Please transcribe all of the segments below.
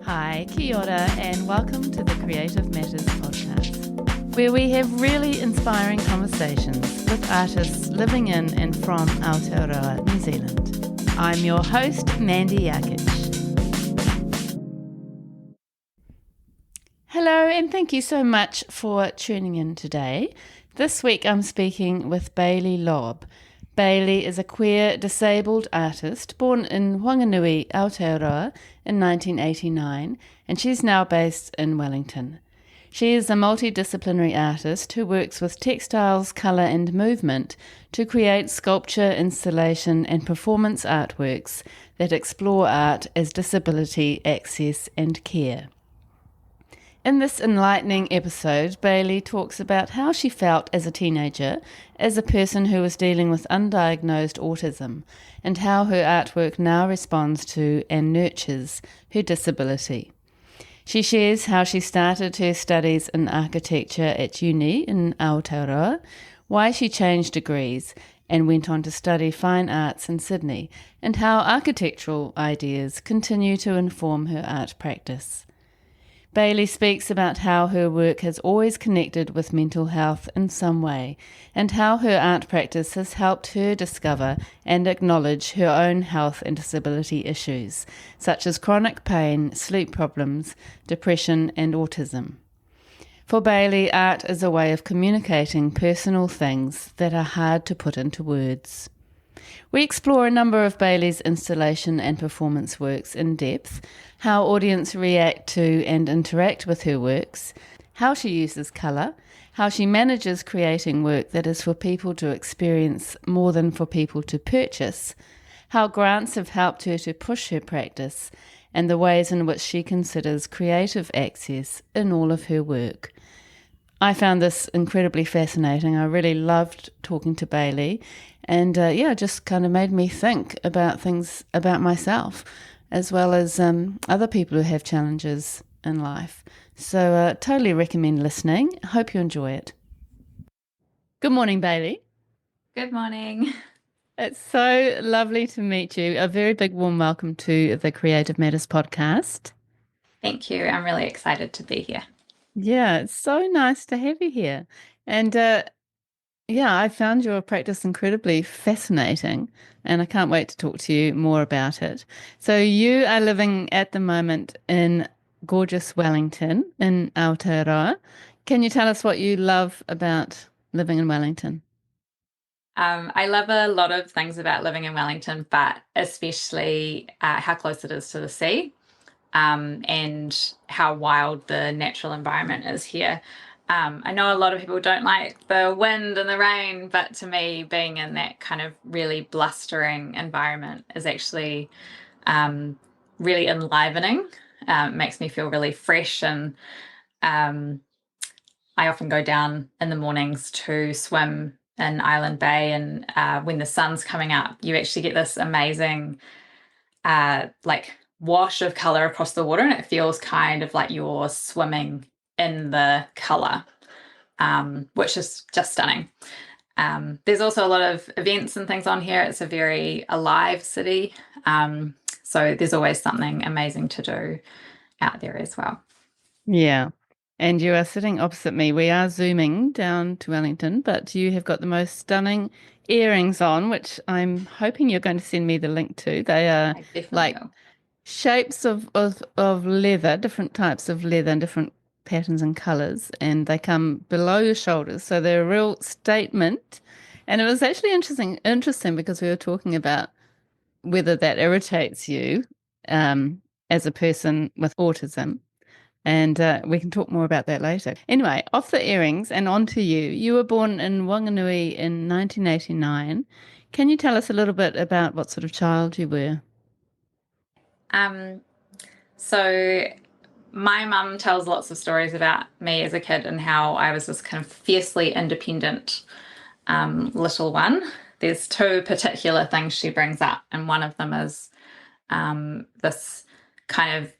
Hi, kia ora, and welcome to the Creative Matters podcast, where we have really inspiring conversations with artists living in and from Aotearoa, New Zealand. I'm your host, Mandy Yakic. Hello, and thank you so much for tuning in today. This week I'm speaking with Bailee Lobb. Bailee is a queer, disabled artist born in Whanganui, Aotearoa in 1989, and she's now based in Wellington. She is a multi-disciplinary artist who works with textiles, colour and movement to create sculpture, installation and performance artworks that explore art as disability, access and care. In this enlightening episode, Bailee talks about how she felt as a teenager, as a person who was dealing with undiagnosed autism, and how her artwork now responds to and nurtures her disability. She shares how she started her studies in architecture at uni in Aotearoa, why she changed degrees and went on to study fine arts in Sydney, and how architectural ideas continue to inform her art practice. Bailee speaks about how her work has always connected with mental health in some way, and how her art practice has helped her discover and acknowledge her own health and disability issues, such as chronic pain, sleep problems, depression and autism. For Bailee, art is a way of communicating personal things that are hard to put into words. We explore a number of Bailee's installation and performance works in depth, how audience react to and interact with her works, how she uses colour, how she manages creating work that is for people to experience more than for people to purchase, how grants have helped her to push her practice, and the ways in which she considers creative access in all of her work. I found this incredibly fascinating. I really loved talking to Bailee, and just kind of made me think about things about myself, as well as other people who have challenges in life. So totally recommend listening. I hope you enjoy it. Good morning, Bailee. Good morning. It's so lovely to meet you. A very big warm welcome to the Creative Matters podcast. Thank you. I'm really excited to be here. Yeah, it's so nice to have you here. And I found your practice incredibly fascinating, and I can't wait to talk to you more about it. So you are living at the moment in gorgeous Wellington in Aotearoa. Can you tell us what you love about living in Wellington? I love a lot of things about living in Wellington, but especially how close it is to the sea, and how wild the natural environment is here. I know a lot of people don't like the wind and the rain, but to me, being in that kind of really blustering environment is actually really enlivening. It makes me feel really fresh, and I often go down in the mornings to swim in Island Bay, and when the sun's coming up, you actually get this amazing wash of color across the water, and it feels kind of like you're swimming in the color, which is just stunning. There's also a lot of events and things on here. It's a very alive city, so there's always something amazing to do out there as well. Yeah. And you are sitting opposite me. We are zooming down to Wellington, but you have got the most stunning earrings on, which I'm hoping you're going to send me the link to. They are like shapes of leather, different types of leather and different patterns and colours, and they come below your shoulders. So they're a real statement. And it was actually interesting because we were talking about whether that irritates you as a person with autism. And we can talk more about that later. Anyway, off the earrings and on to you. You were born in Whanganui in 1989. Can you tell us a little bit about what sort of child you were? So my mum tells lots of stories about me as a kid and how I was this kind of fiercely independent little one. There's two particular things she brings up, and one of them is this kind of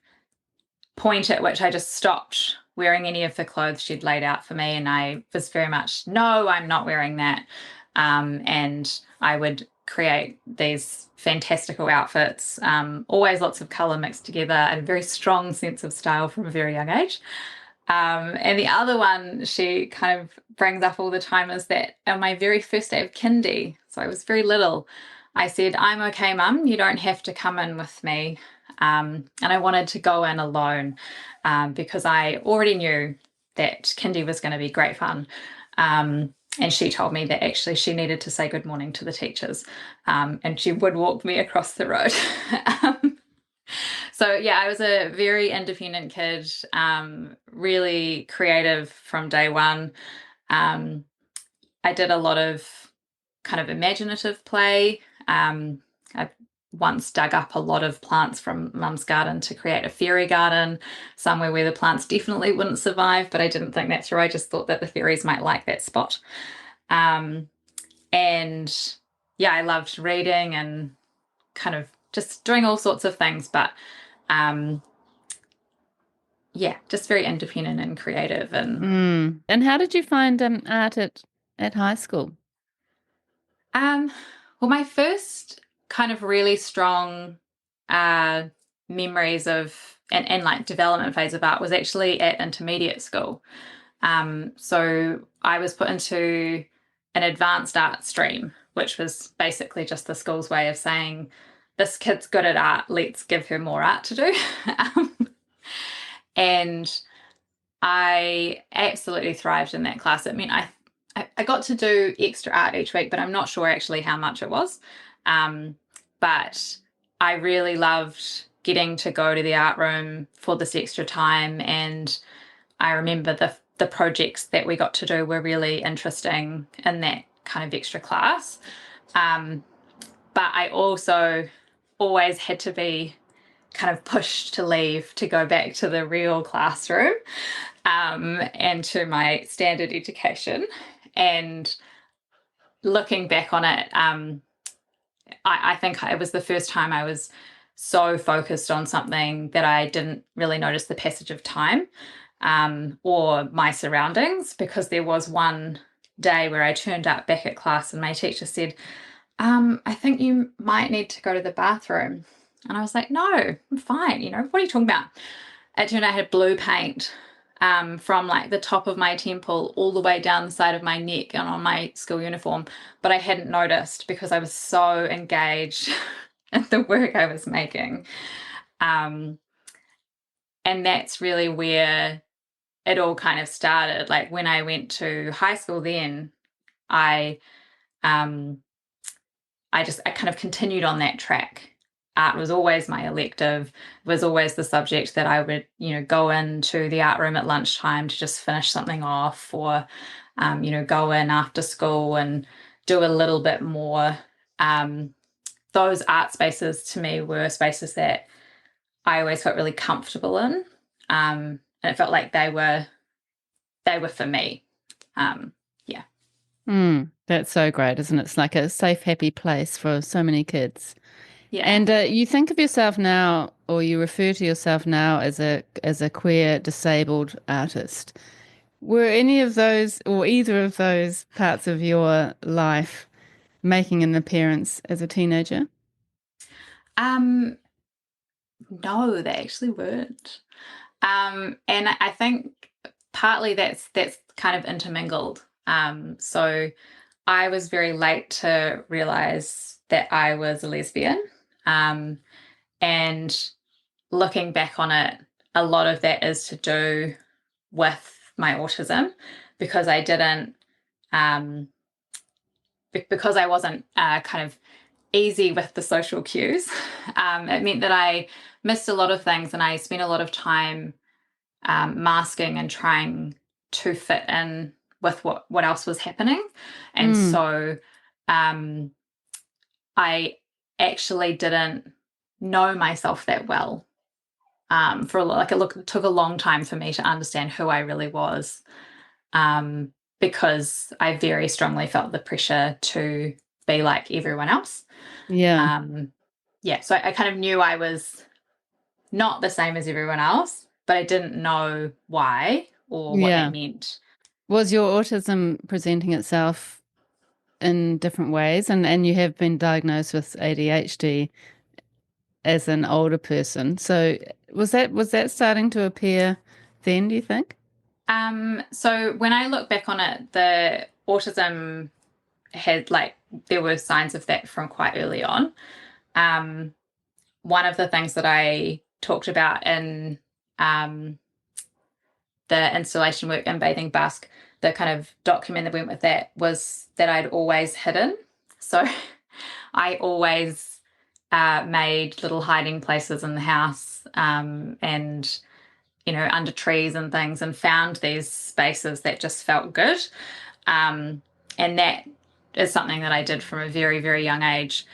point at which I just stopped wearing any of the clothes she'd laid out for me, and I was very much, no, I'm not wearing that. And I would create these fantastical outfits, always lots of color mixed together, and a very strong sense of style from a very young age. And the other one she kind of brings up all the time is that on my very first day of kindy, so I was very little, I said, "I'm okay, Mum, you don't have to come in with me." And I wanted to go in alone because I already knew that kindy was going to be great fun. And she told me that actually she needed to say good morning to the teachers, and she would walk me across the road. So yeah, I was a very independent kid, really creative from day one. I did a lot of kind of imaginative play. I once dug up a lot of plants from Mum's garden to create a fairy garden, somewhere where the plants definitely wouldn't survive, but I didn't think that through. I just thought that the fairies might like that spot. And yeah, I loved reading and kind of just doing all sorts of things, but yeah, just very independent and creative. And how did you find art at high school? Well, my first kind of really strong memories of and like development phase of art was actually at intermediate school. So I was put into an advanced art stream, which was basically just the school's way of saying, this kid's good at art, let's give her more art to do. And I absolutely thrived in that class. I mean, I got to do extra art each week, but I'm not sure actually how much it was. But I really loved getting to go to the art room for this extra time. And I remember the projects that we got to do were really interesting in that kind of extra class. But I also always had to be kind of pushed to leave to go back to the real classroom and to my standard education. And looking back on it, I think it was the first time I was so focused on something that I didn't really notice the passage of time or my surroundings, because there was one day where I turned up back at class and my teacher said, I think you might need to go to the bathroom. And I was like, no, I'm fine. What are you talking about? It turned out I had blue paint from like the top of my temple all the way down the side of my neck and on my school uniform. But I hadn't noticed because I was so engaged in the work I was making. And that's really where it all kind of started. Like when I went to high school then, I kind of continued on that track. Art was always my elective, was always the subject that I would, go into the art room at lunchtime to just finish something off, or, go in after school and do a little bit more. Those art spaces to me were spaces that I always felt really comfortable in. And it felt like they were for me. Yeah. That's so great, isn't it? It's like a safe, happy place for so many kids. Yeah. And you think of yourself now, or you refer to yourself now as a queer disabled artist. Were any of those, or either of those parts of your life, making an appearance as a teenager? No, they actually weren't. And I think partly that's kind of intermingled. So I was very late to realize that I was a lesbian. And looking back on it, a lot of that is to do with my autism, because I didn't, because I wasn't kind of easy with the social cues. It meant that I missed a lot of things, and I spent a lot of time masking and trying to fit in with what else was happening. And so I actually didn't know myself that well. It took a long time for me to understand who I really was, because I very strongly felt the pressure to be like everyone else. Yeah. So I kind of knew I was not the same as everyone else, but I didn't know why or what that meant. Was your autism presenting itself in different ways, and you have been diagnosed with ADHD as an older person. So was that starting to appear then, do you think? So when I look back on it, the autism had there were signs of that from quite early on. Um, One of the things that I talked about in the installation work in Bathing Basque, the kind of document that went with that was that I'd always hidden. So I always made little hiding places in the house, and under trees and things, and found these spaces that just felt good. And that is something that I did from a very, very young age.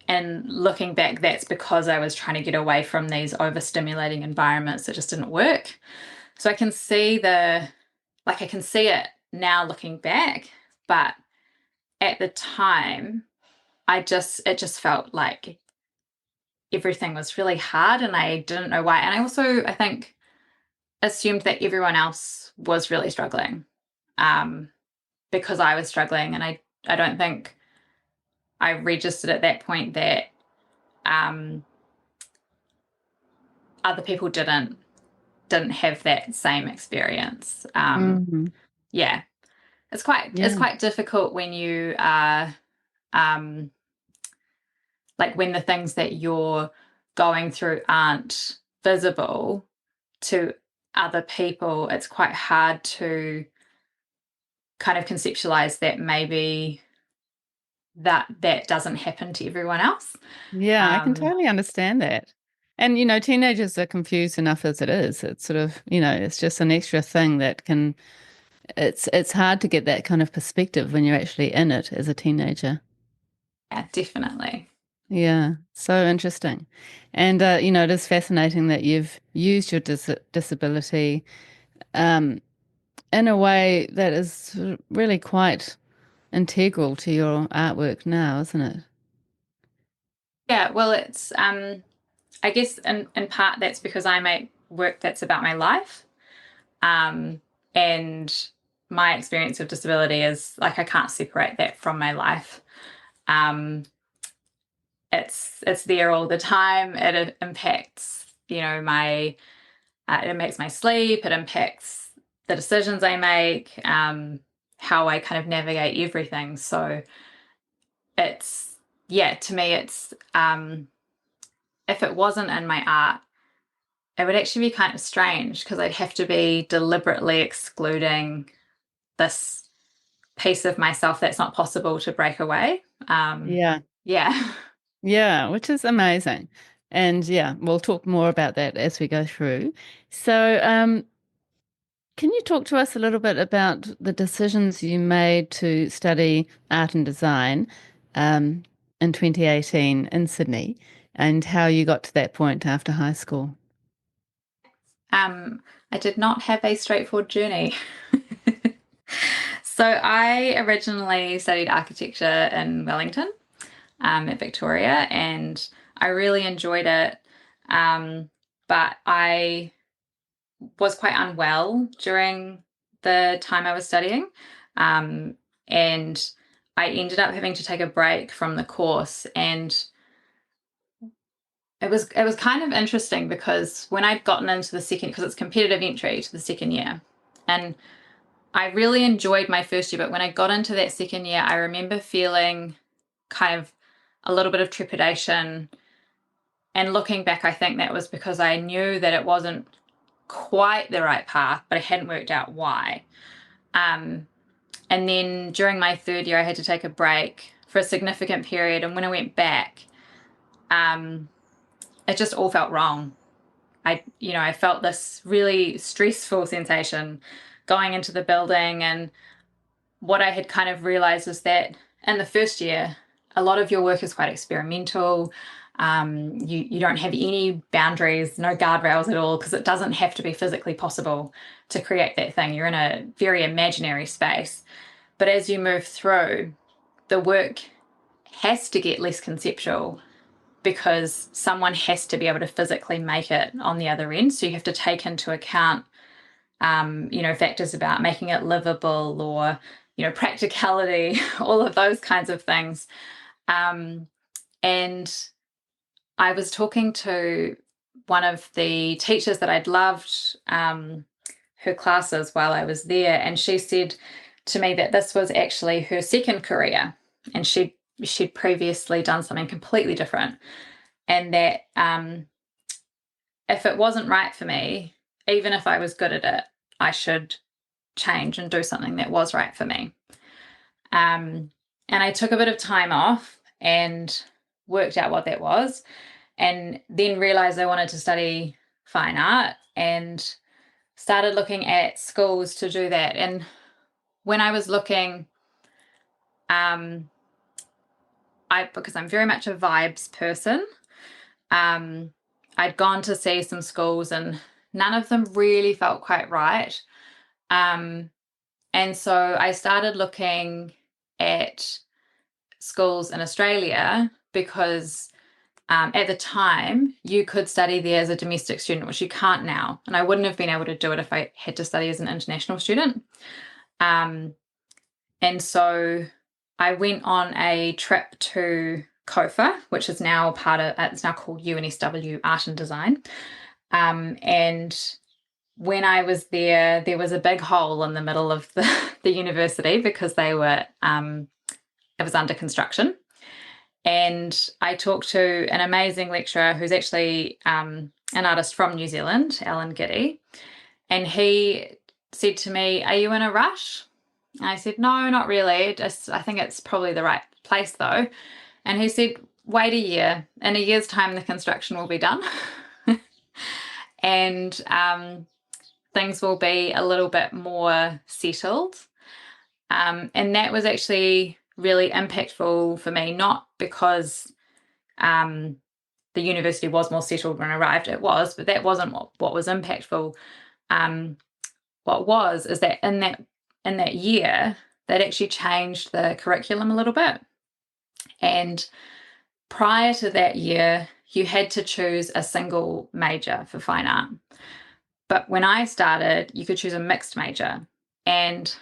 And looking back, that's because I was trying to get away from these overstimulating environments that just didn't work. So I can see I can see it now looking back, but at the time, it just felt like everything was really hard and I didn't know why. And I also, I think, assumed that everyone else was really struggling, because I was struggling. And I don't think I registered at that point that other people didn't have that same experience. Yeah, it's quite difficult when you are when the things that you're going through aren't visible to other people. It's quite hard to kind of conceptualize that maybe that doesn't happen to everyone else. Yeah, I can totally understand that. And, teenagers are confused enough as it is. It's sort of, it's just an extra thing that it's hard to get that kind of perspective when you're actually in it as a teenager. Yeah, definitely. Yeah, so interesting. And, it is fascinating that you've used your disability in a way that is really quite integral to your artwork now, isn't it? Yeah, well, it's I guess in part that's because I make work that's about my life. And my experience of disability is I can't separate that from my life. Um, it's there all the time. It impacts, my it impacts my sleep. It impacts the decisions I make, how I kind of navigate everything. So it's to me, it's if it wasn't in my art, it would actually be kind of strange because I'd have to be deliberately excluding this piece of myself that's not possible to break away. Yeah. Yeah. Yeah, which is amazing. And yeah, we'll talk more about that as we go through. So, can you talk to us a little bit about the decisions you made to study art and design in 2018 in Sydney and how you got to that point after high school? I did not have a straightforward journey. So I originally studied architecture in Wellington, at Victoria, and I really enjoyed it. But I was quite unwell during the time I was studying. And I ended up having to take a break from the course. And it was kind of interesting because when I'd gotten into the second, because it's competitive entry to the second year, and I really enjoyed my first year, but when I got into that second year, I remember feeling kind of a little bit of trepidation. And looking back, I think that was because I knew that it wasn't quite the right path, but I hadn't worked out why. And then during my third year, I had to take a break for a significant period. And when I went back, it just all felt wrong. I felt this really stressful sensation going into the building. And what I had kind of realized was that in the first year, a lot of your work is quite experimental. You don't have any boundaries, no guardrails at all, because it doesn't have to be physically possible to create that thing. You're in a very imaginary space. But as you move through, the work has to get less conceptual because someone has to be able to physically make it on the other end. So you have to take into account, factors about making it livable or practicality, all of those kinds of things. And I was talking to one of the teachers that I'd loved her classes while I was there, and she said to me that this was actually her second career, and she'd previously done something completely different, and that if it wasn't right for me, even if I was good at it, I should change and do something that was right for me. And I took a bit of time off and worked out what that was, and then realized I wanted to study fine art and started looking at schools to do that. And when I was looking, because I'm very much a vibes person, I'd gone to see some schools and none of them really felt quite right. And so I started looking at schools in Australia because at the time you could study there as a domestic student, which you can't now. And I wouldn't have been able to do it if I had to study as an international student. And so I went on a trip to COFA, which is now it's now called UNSW Art and Design. And when I was there was a big hole in the middle of the university because it was under construction. And I talked to an amazing lecturer who's actually an artist from New Zealand, Alan Giddy, and he said to me, "Are you in a rush?" And I said, "No, not really. I think it's probably the right place though." And he said, "Wait a year. In a year's time, the construction will be done." And things will be a little bit more settled. And that was actually really impactful for me, not because the university was more settled when I arrived. It was, but that wasn't what was impactful. What is that in that year, that actually changed the curriculum a little bit. And prior to that year, you had to choose a single major for fine art. But when I started, you could choose a mixed major. And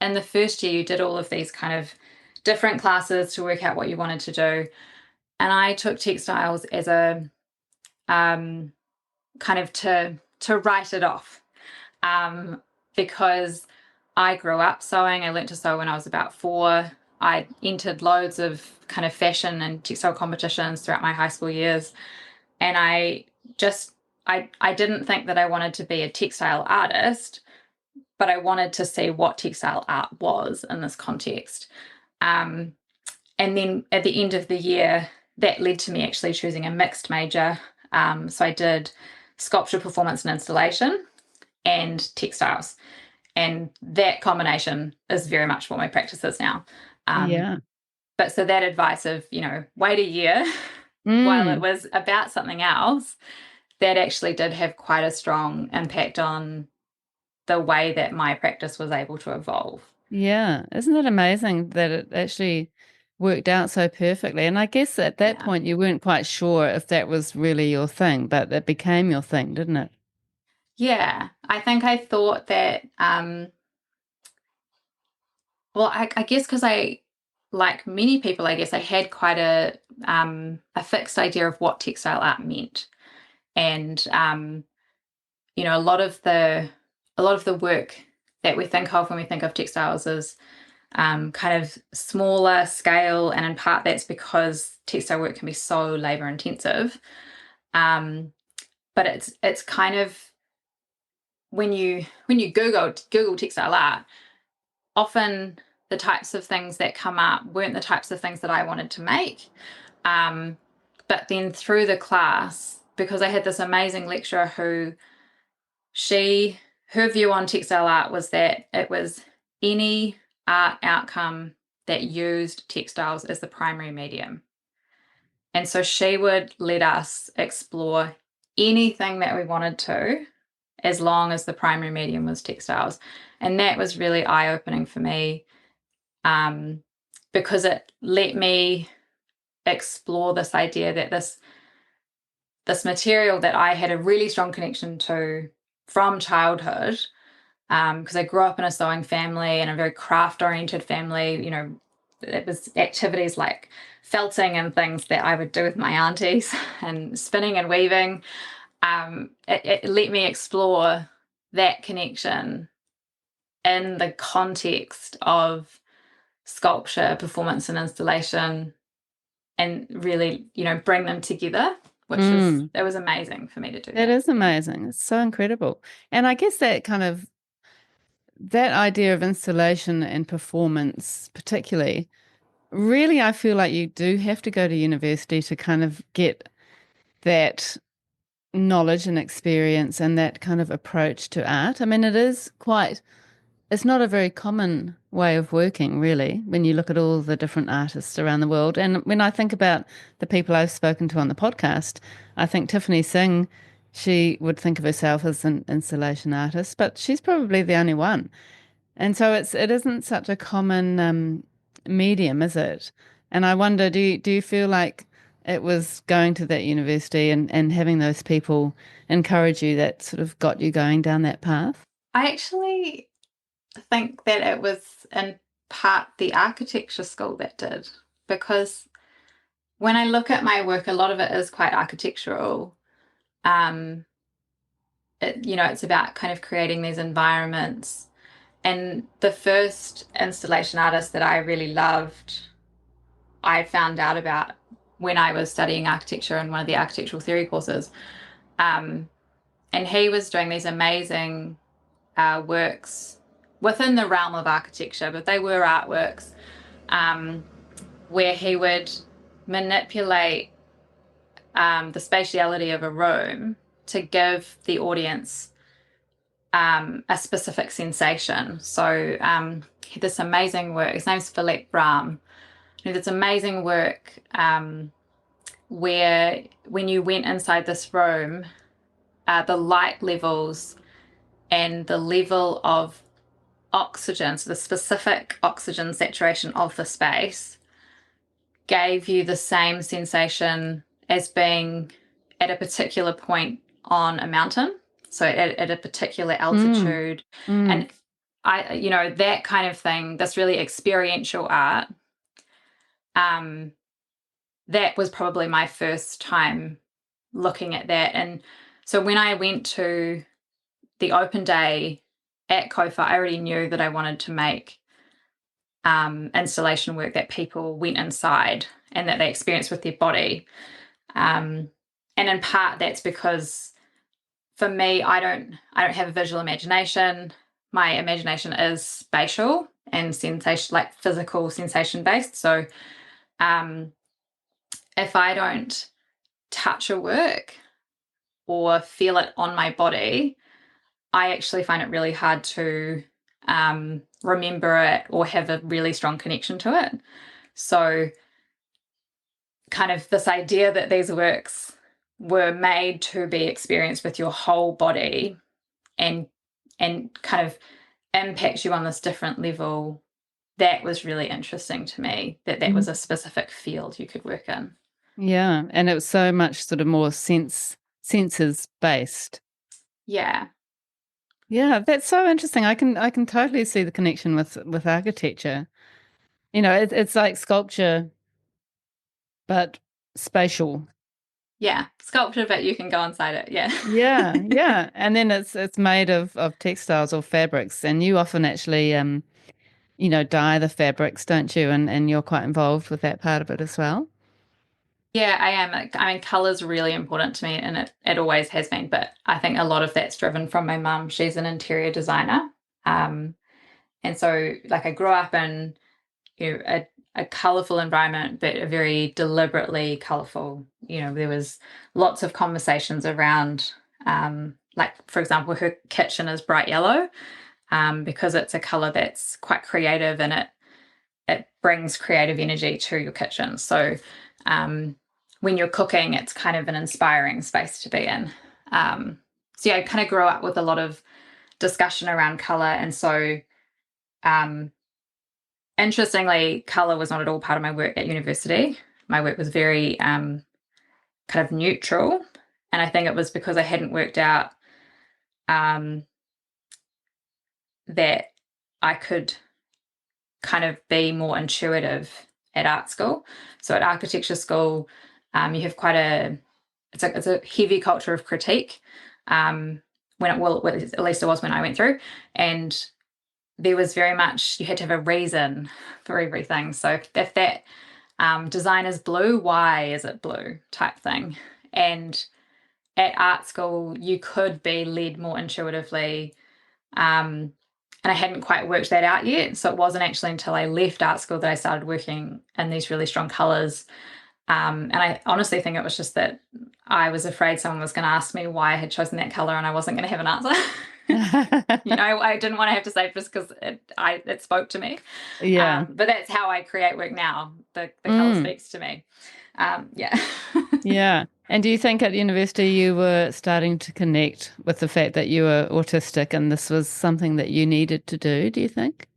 in the first year, you did all of these kind of different classes to work out what you wanted to do. And I took textiles as a kind of to write it off, because I grew up sewing. I learned to sew when I was about 4. I entered loads of kind of fashion and textile competitions throughout my high school years. And I didn't think that I wanted to be a textile artist, but I wanted to see what textile art was in this context. And then at the end of the year, that led to me actually choosing a mixed major. So I did sculpture, performance and installation and textiles. And that combination is very much what my practice is now. Yeah. But so that advice of, wait a year while it was about something else, that actually did have quite a strong impact on the way that my practice was able to evolve. Yeah. Isn't it amazing that it actually worked out so perfectly? And I guess at that point you weren't quite sure if that was really your thing, but it became your thing, didn't it? Yeah. I think I thought that, I guess because like many people, I guess I had quite a fixed idea of what textile art meant. And, a lot of the work that we think of when we think of textiles is kind of smaller scale, and in part that's because textile work can be so labor intensive. But it's kind of when you Google textile art, often the types of things that come up weren't the types of things that I wanted to make. But then through the class, because I had this amazing lecturer who her view on textile art was that it was any art outcome that used textiles as the primary medium. And so she would let us explore anything that we wanted to, as long as the primary medium was textiles. And that was really eye-opening for me, because it let me explore this idea that this material that I had a really strong connection to from childhood because I grew up in a sewing family and a very craft-oriented family. It was activities like felting and things that I would do with my aunties and spinning and weaving. It let me explore that connection in the context of sculpture, performance, and installation, and really, bring them together, which was, Mm. it was amazing for me to do That that. is amazing. It's so incredible. And I guess that idea of installation and performance, particularly, really, I feel like you do have to go to university to kind of get that knowledge and experience and that kind of approach to art. I mean, it's not a very common way of working, really, when you look at all the different artists around the world. And when I think about the people I've spoken to on the podcast, I think Tiffany Singh, she would think of herself as an installation artist, but she's probably the only one. And so it isn't such a common medium, is it? And I wonder, do you feel like it was going to that university and having those people encourage you that sort of got you going down that path? I actually think that it was in part the architecture school that did, because when I look at my work, a lot of it is quite architectural. Um, it's about kind of creating these environments. And the first installation artist that I really loved, I found out about when I was studying architecture in one of the architectural theory courses. Um, and he was doing these amazing works within the realm of architecture, but they were artworks, um, where he would manipulate the spatiality of a room to give the audience a specific sensation. So this amazing work, his name's Philippe Brahm. This amazing work where when you went inside this room, the light levels and the level of oxygen, so the specific oxygen saturation of the space, gave you the same sensation as being at a particular point on a mountain, so at a particular Mm, altitude. mm. And that kind of thing, this really experiential art, that was probably my first time looking at that. And so when I went to the open day at COFA, I already knew that I wanted to make installation work that people went inside and that they experienced with their body. And in part, that's because for me, I don't have a visual imagination. My imagination is spatial and sensation, like physical sensation based. So if I don't touch a work or feel it on my body, I actually find it really hard to remember it or have a really strong connection to it. So kind of this idea that these works were made to be experienced with your whole body and kind of impact you on this different level, that was really interesting to me, that was a specific field you could work in. Yeah, and it was so much sort of more senses based. Yeah. Yeah, that's so interesting. I can totally see the connection with architecture. It's like sculpture, but spatial. Yeah. Sculpture, but you can go inside it. Yeah. Yeah, yeah. And then it's made of textiles or fabrics, and you often actually dye the fabrics, don't you? And you're quite involved with that part of it as well. Yeah, I am. I mean, color's really important to me, and it always has been. But I think a lot of that's driven from my mum. She's an interior designer, and so like I grew up in a colorful environment, but a very deliberately colorful. There was lots of conversations around, like for example, her kitchen is bright yellow, because it's a color that's quite creative and it brings creative energy to your kitchen. So when you're cooking, it's kind of an inspiring space to be in. So yeah, I kind of grew up with a lot of discussion around color. And so interestingly, color was not at all part of my work at university. My work was very kind of neutral. And I think it was because I hadn't worked out that I could kind of be more intuitive at art school. So at architecture school, you have it's a heavy culture of critique. At least it was when I went through, and there was very much, you had to have a reason for everything. So if that design is blue, why is it blue type thing? And at art school, you could be led more intuitively. And I hadn't quite worked that out yet. So it wasn't actually until I left art school that I started working in these really strong colours. And I honestly think it was just that I was afraid someone was going to ask me why I had chosen that colour and I wasn't going to have an answer. I didn't want to have to say it just because it spoke to me. Yeah. But that's how I create work now. The colour speaks to me. Yeah. Yeah. And do you think at university you were starting to connect with the fact that you were autistic and this was something that you needed to do you think?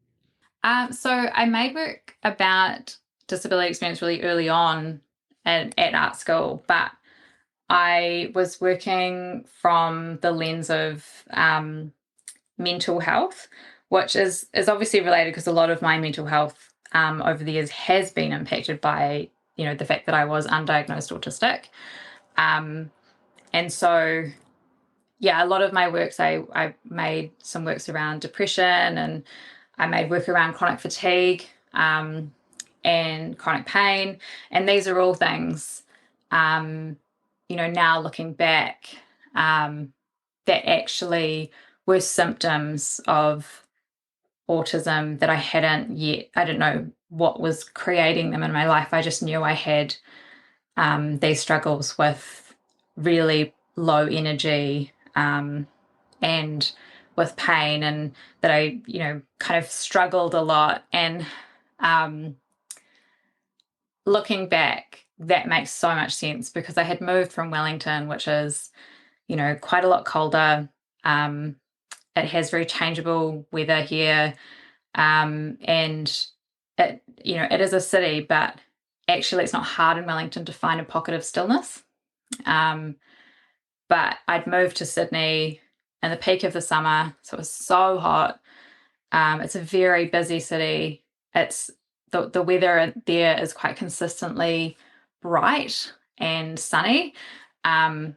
So I made work about disability experience really early on at art school, but I was working from the lens of mental health, which is obviously related because a lot of my mental health over the years has been impacted by, the fact that I was undiagnosed autistic. And so, yeah, a lot of my works, I made some works around depression, and I made work around chronic fatigue and chronic pain. And these are all things, now looking back, that actually were symptoms of autism that I didn't know what was creating them in my life. I just knew I had these struggles with really low energy and with pain, and that I, kind of struggled a lot. And looking back, that makes so much sense because I had moved from Wellington, which is, quite a lot colder. It has very changeable weather here. And it is a city, but actually it's not hard in Wellington to find a pocket of stillness. But I'd moved to Sydney in the peak of the summer, so it was so hot. It's a very busy city. It's the weather there is quite consistently bright and sunny. And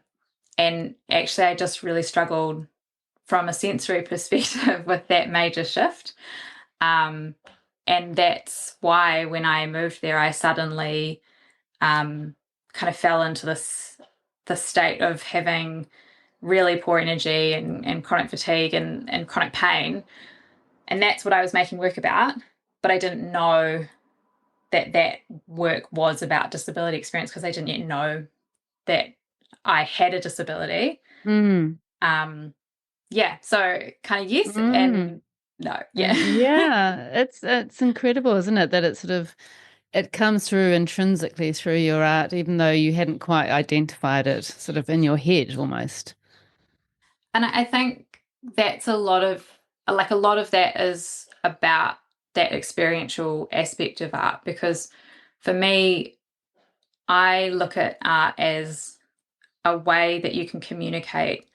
actually I just really struggled from a sensory perspective with that major shift. And that's why when I moved there, I suddenly kind of fell into the state of having really poor energy and chronic fatigue and chronic pain. And that's what I was making work about. But I didn't know that work was about disability experience because I didn't yet know that I had a disability. Yeah, so kind of yes and no. Yeah. Yeah, it's incredible, isn't it, that it comes through intrinsically through your art, even though you hadn't quite identified it, sort of in your head almost. And I think that's a lot of that is about that experiential aspect of art, because for me, I look at art as a way that you can communicate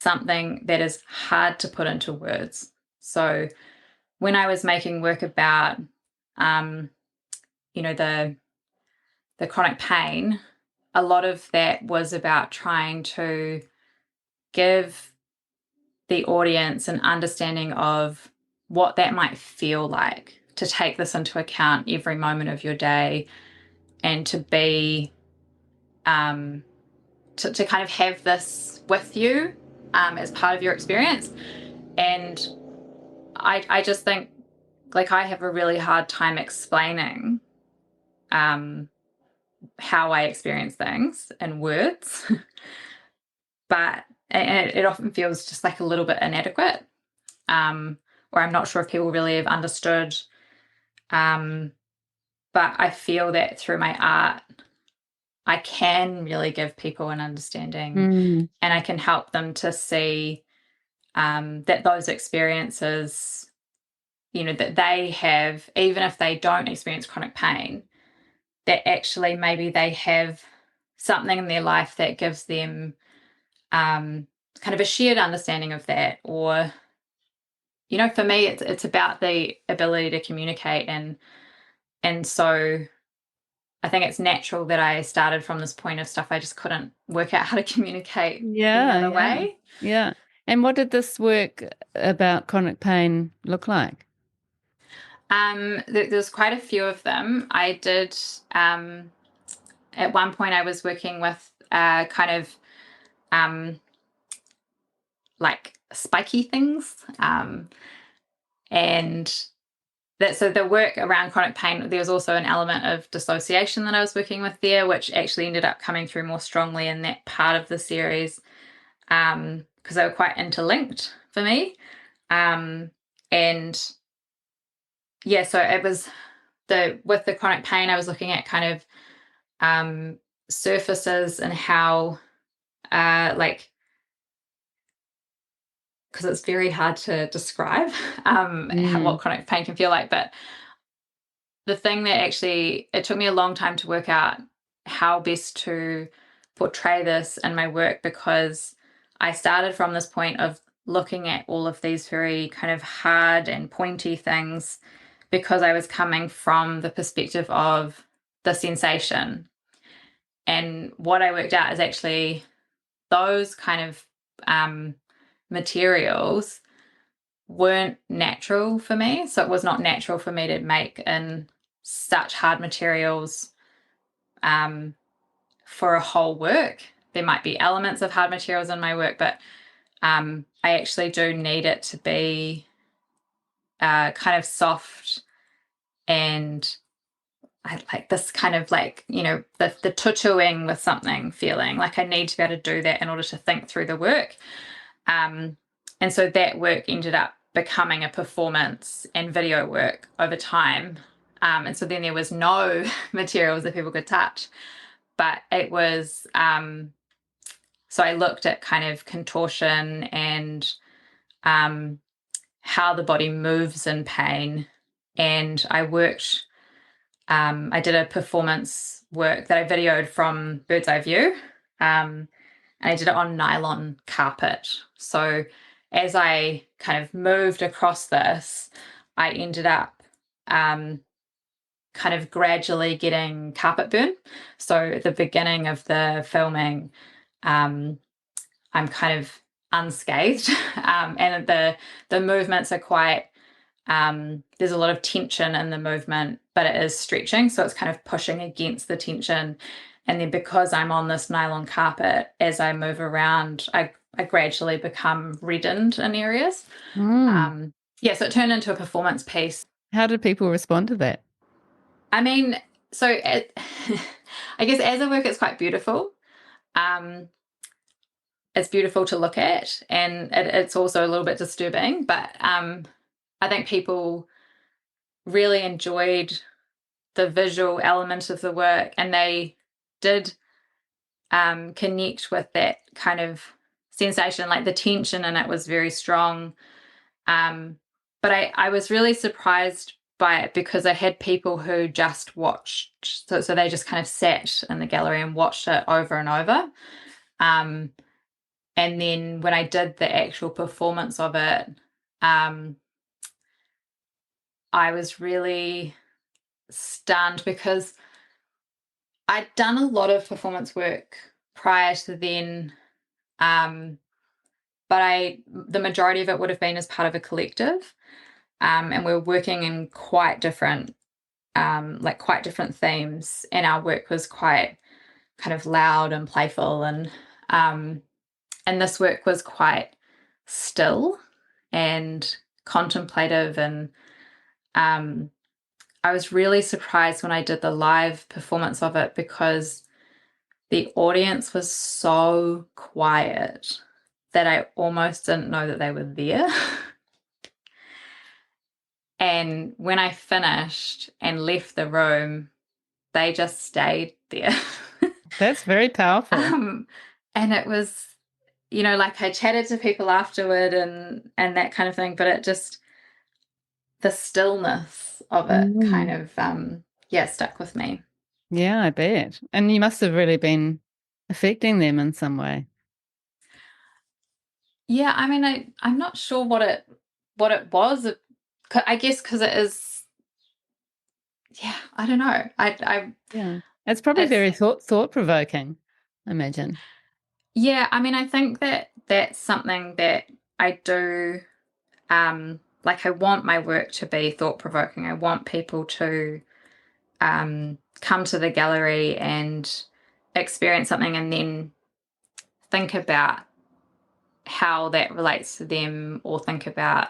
something that is hard to put into words. So when I was making work about, the chronic pain, a lot of that was about trying to give the audience an understanding of what that might feel like to take this into account every moment of your day, and to be to kind of have this with you as part of your experience. And I just think, like, I have a really hard time explaining how I experience things in words, but it often feels just like a little bit inadequate, or I'm not sure if people really have understood. But I feel that through my art, I can really give people an understanding, and I can help them to see that those experiences, that they have, even if they don't experience chronic pain, that actually maybe they have something in their life that gives them kind of a shared understanding of that, or for me, it's about the ability to communicate, and so I think it's natural that I started from this point of stuff I just couldn't work out how to communicate any Yeah, other yeah, way. yeah. And what did this work about chronic pain look like? There's quite a few of them. I did at one point I was working with kind of um, like spiky things, and that so the work around chronic pain. There was also an element of dissociation that I was working with there, which actually ended up coming through more strongly in that part of the series because they were quite interlinked for me. Um, and yeah, so it was with the chronic pain, I was looking at kind of surfaces and how like because it's very hard to describe what Mm. chronic pain can feel like. But the thing that actually, it took me a long time to work out how best to portray this in my work, because I started from this point of looking at all of these very kind of hard and pointy things because I was coming from the perspective of the sensation. And what I worked out is actually those kind of materials weren't natural for me. So it was not natural for me to make in such hard materials for a whole work. There might be elements of hard materials in my work, but I actually do need it to be kind of soft, and I like this kind of like, the tutuing with something feeling. Like I need to be able to do that in order to think through the work. And so that work ended up becoming a performance and video work over time. And so then there was no materials that people could touch, but it was, so I looked at kind of contortion and how the body moves in pain. And I did a performance work that I videoed from bird's eye view. And I did it on nylon carpet. So as I kind of moved across this, I ended up kind of gradually getting carpet burn. So at the beginning of the filming, I'm kind of unscathed, and the movements are quite. There's a lot of tension in the movement, but it is stretching, so it's kind of pushing against the tension. And then because I'm on this nylon carpet, as I move around, I gradually become reddened in areas. Mm. Yeah, so it turned into a performance piece. How did people respond to that? I mean, so I guess as a work, it's quite beautiful. Um, it's beautiful to look at, and it's also a little bit disturbing. But I think people really enjoyed the visual element of the work, and they did connect with that kind of sensation. Like the tension in it was very strong. But I was really surprised by it because I had people who just watched, so they just kind of sat in the gallery and watched it over and over. And then when I did the actual performance of it, I was really stunned because I'd done a lot of performance work prior to then, but the majority of it would have been as part of a collective, and we were working in quite different themes, and our work was quite kind of loud and playful, and this work was quite still and contemplative, and I was really surprised when I did the live performance of it because the audience was so quiet that I almost didn't know that they were there. And when I finished and left the room, they just stayed there. That's very powerful. And it was, like I chatted to people afterward and that kind of thing, but it just, the stillness of it kind Mm. of, stuck with me. Yeah, I bet. And you must have really been affecting them in some way. Yeah, I mean, I'm not sure what it what it was. I guess because it is, yeah, I don't know. Yeah. It's probably It's, very thought-provoking, I imagine. yeah, I mean, I think that that's something that I do. Like, I want my work to be thought provoking. I want people to come to the gallery and experience something and then think about how that relates to them, or think about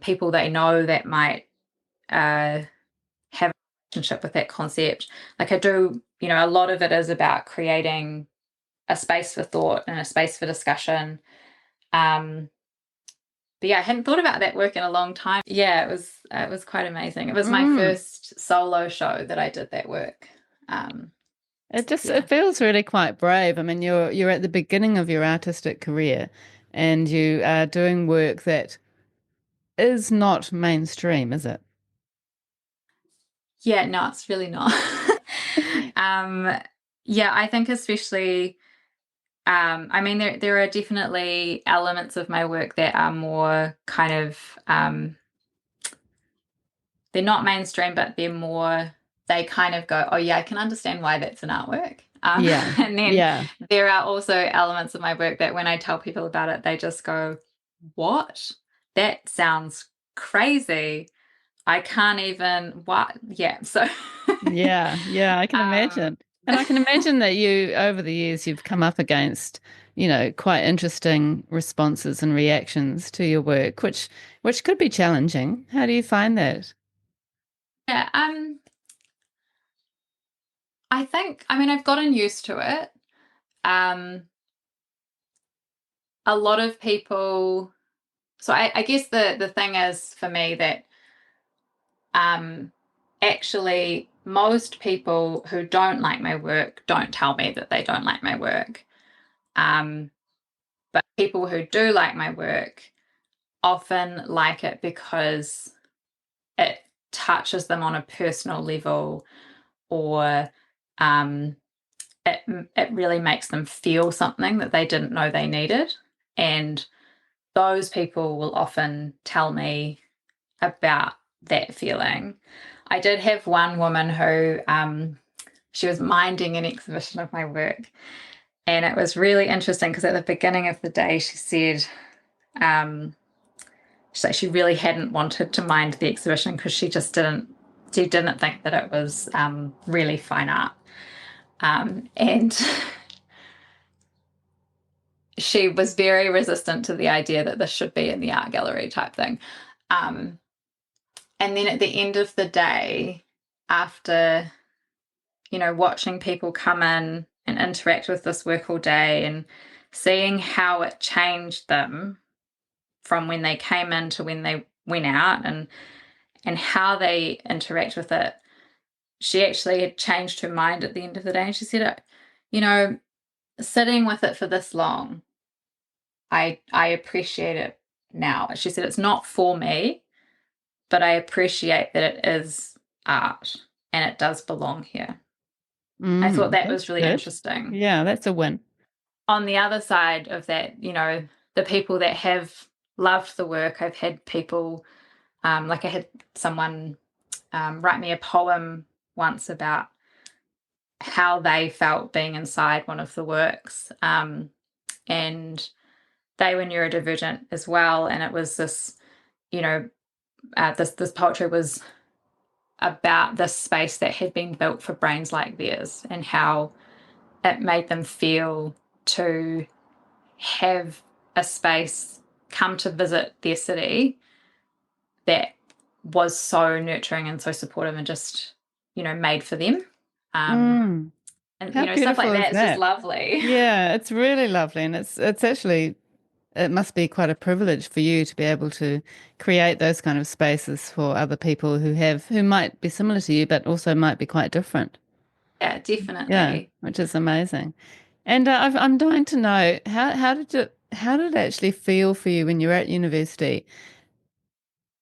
people they know that might have a relationship with that concept. Like, I do, a lot of it is about creating a space for thought and a space for discussion. Um, but yeah, I hadn't thought about that work in a long time. Yeah, it was quite amazing. It was my Mm. first solo show that I did that work. Yeah. It feels really quite brave. I mean, you're at the beginning of your artistic career, and you are doing work that is not mainstream, is it? Yeah, no, it's really not. um, yeah, I think especially, I mean, there are definitely elements of my work that are more kind of, they're not mainstream, but they kind of go, oh yeah, I can understand why that's an artwork. Yeah, And then yeah, there are also elements of my work that when I tell people about it, they just go, what? That sounds crazy. I can't even, what? Yeah. So, yeah. I can um, imagine, and I can imagine that you, over the years, you've come up against, quite interesting responses and reactions to your work, which could be challenging. How do you find that? yeah, I think, I mean, I've gotten used to it. Um, a lot of people, so I guess the thing is for me that um, actually most people who don't like my work don't tell me that they don't like my work. Um, but people who do like my work often like it because it touches them on a personal level, or um, it really makes them feel something that they didn't know they needed. And those people will often tell me about that feeling. I did have one woman who she was minding an exhibition of my work, and it was really interesting because at the beginning of the day she said um, she really hadn't wanted to mind the exhibition because she didn't think that it was really fine art, and she was very resistant to the idea that this should be in the art gallery type thing. Um, and then at the end of the day, after watching people come in and interact with this work all day and seeing how it changed them from when they came in to when they went out, and how they interact with it, she actually had changed her mind at the end of the day, and she said, you know, sitting with it for this long, I appreciate it now. She said, it's not for me, but I appreciate that it is art and it does belong here. I thought that That's was really good. interesting. Yeah, that's a win. On the other side of that, the people that have loved the work, I've had people, like I had someone write me a poem once about how they felt being inside one of the works. And they were neurodivergent as well. And it was this, you know, this poetry was about this space that had been built for brains like theirs, and how it made them feel to have a space come to visit their city that was so nurturing and so supportive and just, made for them. Um, Mm. and, How stuff like beautiful is that is just that? lovely. Yeah, it's really lovely, and it's actually it must be quite a privilege for you to be able to create those kind of spaces for other people who might be similar to you, but also might be quite different. Yeah, Yeah, definitely. which is amazing. And I'm dying to know how did it actually feel for you when you were at university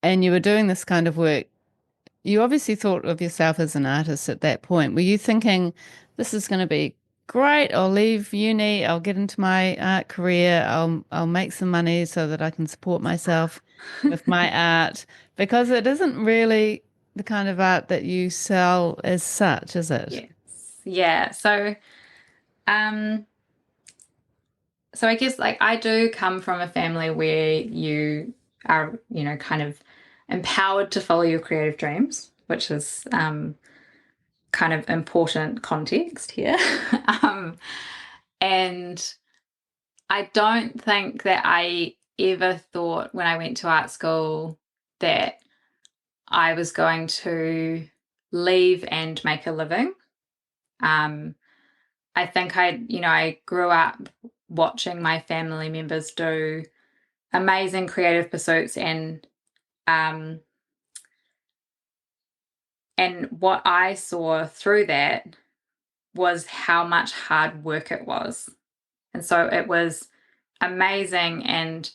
and you were doing this kind of work? You obviously thought of yourself as an artist at that point. Were you thinking this is going to be great, I'll leave uni, I'll get into my art career, I'll make some money so that I can support myself with my art, because it isn't really the kind of art that you sell as such, is it? Yes. Yeah. Um, so I guess like I do come from a family where you are, kind of empowered to follow your creative dreams, which is kind of important context here. um, and I don't think that I ever thought when I went to art school that I was going to leave and make a living. Um, I think I grew up watching my family members do amazing creative pursuits, um, and what I saw through that was how much hard work it was. And so it was amazing, and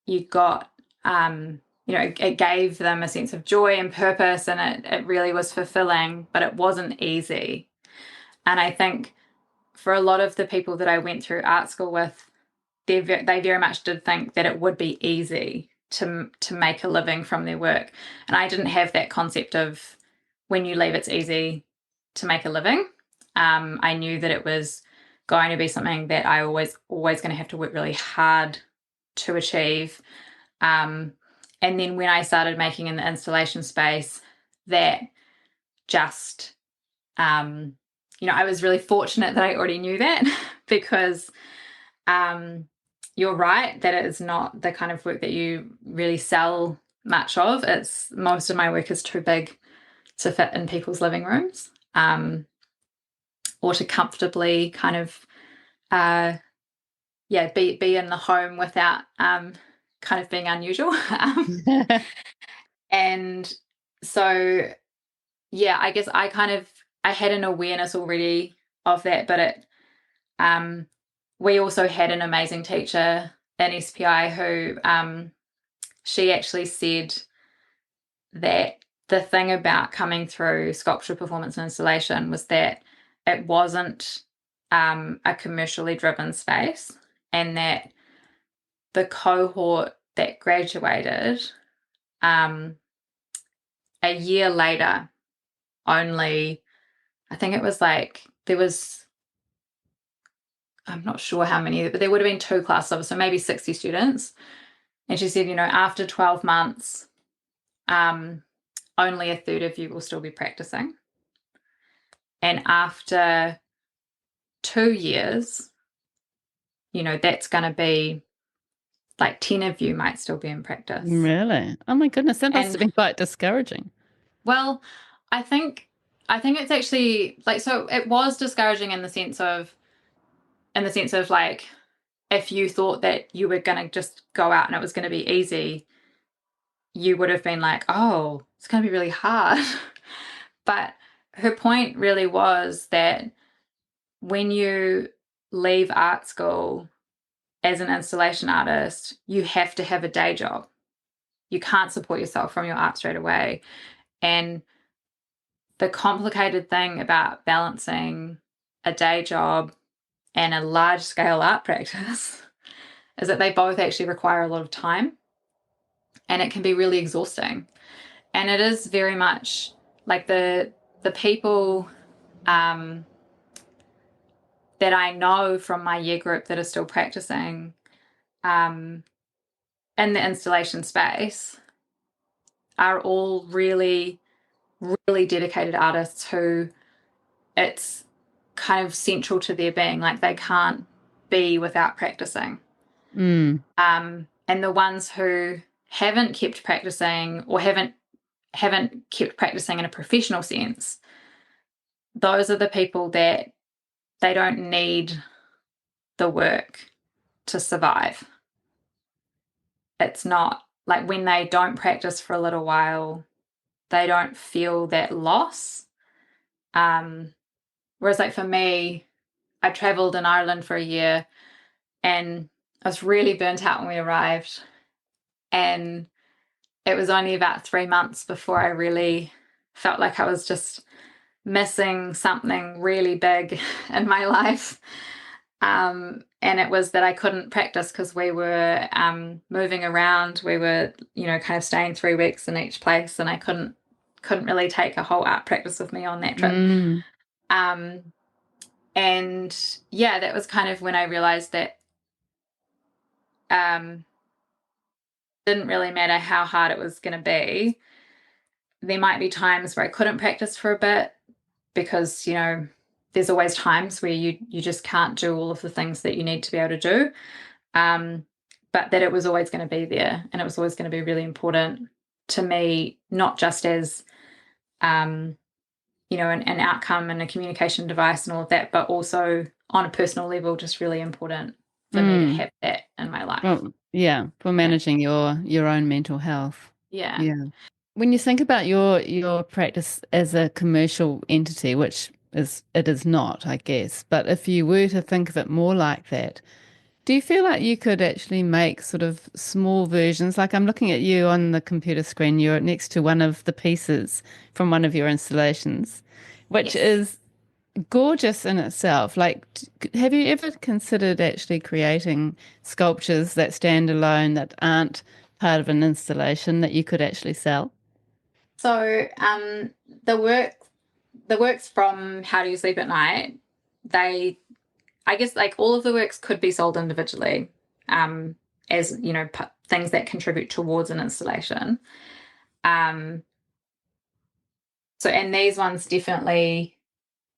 you got, it gave them a sense of joy and purpose, and it really was fulfilling, but it wasn't easy. And I think for a lot of the people that I went through art school with, they very much did think that it would be easy to make a living from their work. And I didn't have that concept of when you leave, it's easy to make a living. I knew that it was going to be something that I always going to have to work really hard to achieve. And then when I started making in the installation space, that just, I was really fortunate that I already knew that because you're right that it is not the kind of work that you really sell much of. It's most of my work is too big to fit in people's living rooms, or to comfortably kind of be in the home without kind of being unusual. And so I guess I had an awareness already of that, but we also had an amazing teacher in SPI who she actually said that the thing about coming through sculpture, performance, and installation was that it wasn't a commercially driven space, and that the cohort that graduated a year later, only, I think it was like there was, I'm not sure how many, but there would have been 2 classes of us, so maybe 60 students. And she said, after 12 months, only a third of you will still be practicing. And after 2 years, that's going to be like 10 of you might still be in practice. Really? Oh my goodness, that must have been quite discouraging. Well, I think it's actually like, so it was discouraging in the sense of like, if you thought that you were going to just go out and it was going to be easy, you would have been like, oh, it's going to be really hard. But her point really was that when you leave art school as an installation artist, you have to have a day job. You can't support yourself from your art straight away. And the complicated thing about balancing a day job and a large scale art practice is that they both actually require a lot of time, and it can be really exhausting. And it is very much like the people that I know from my year group that are still practicing in the installation space are all really, really dedicated artists who it's kind of central to their being. Like, they can't be without practicing. And the ones who haven't kept practicing or haven't kept practicing in a professional sense, those are the people that they don't need the work to survive. It's not like when they don't practice for a little while, they don't feel that loss. Whereas like for me, I traveled in Ireland for a year and I was really burnt out when we arrived. And it was only about 3 months before I really felt like I was just missing something really big in my life. And it was that I couldn't practice because we were moving around. We were, kind of staying 3 weeks in each place, and I couldn't really take a whole art practice with me on that trip. Mm. Um, and yeah, that was kind of when I realized that didn't really matter how hard it was going to be. There might be times where I couldn't practice for a bit because, there's always times where you just can't do all of the things that you need to be able to do. But that it was always going to be there, and it was always going to be really important to me, not just as, an outcome and a communication device and all of that, but also on a personal level, just really important for me to have that in my life. Well, yeah, for managing your own mental health. Yeah. Yeah. When you think about your practice as a commercial entity, which it is not, I guess, but if you were to think of it more like that, do you feel like you could actually make sort of small versions? Like I'm looking at you on the computer screen, you're next to one of the pieces from one of your installations, which Yes. is gorgeous in itself. Like, have you ever considered actually creating sculptures that stand alone that aren't part of an installation that you could actually sell? So the works from How Do You Sleep at Night, I guess like all of the works could be sold individually, as things that contribute towards an installation. And these ones definitely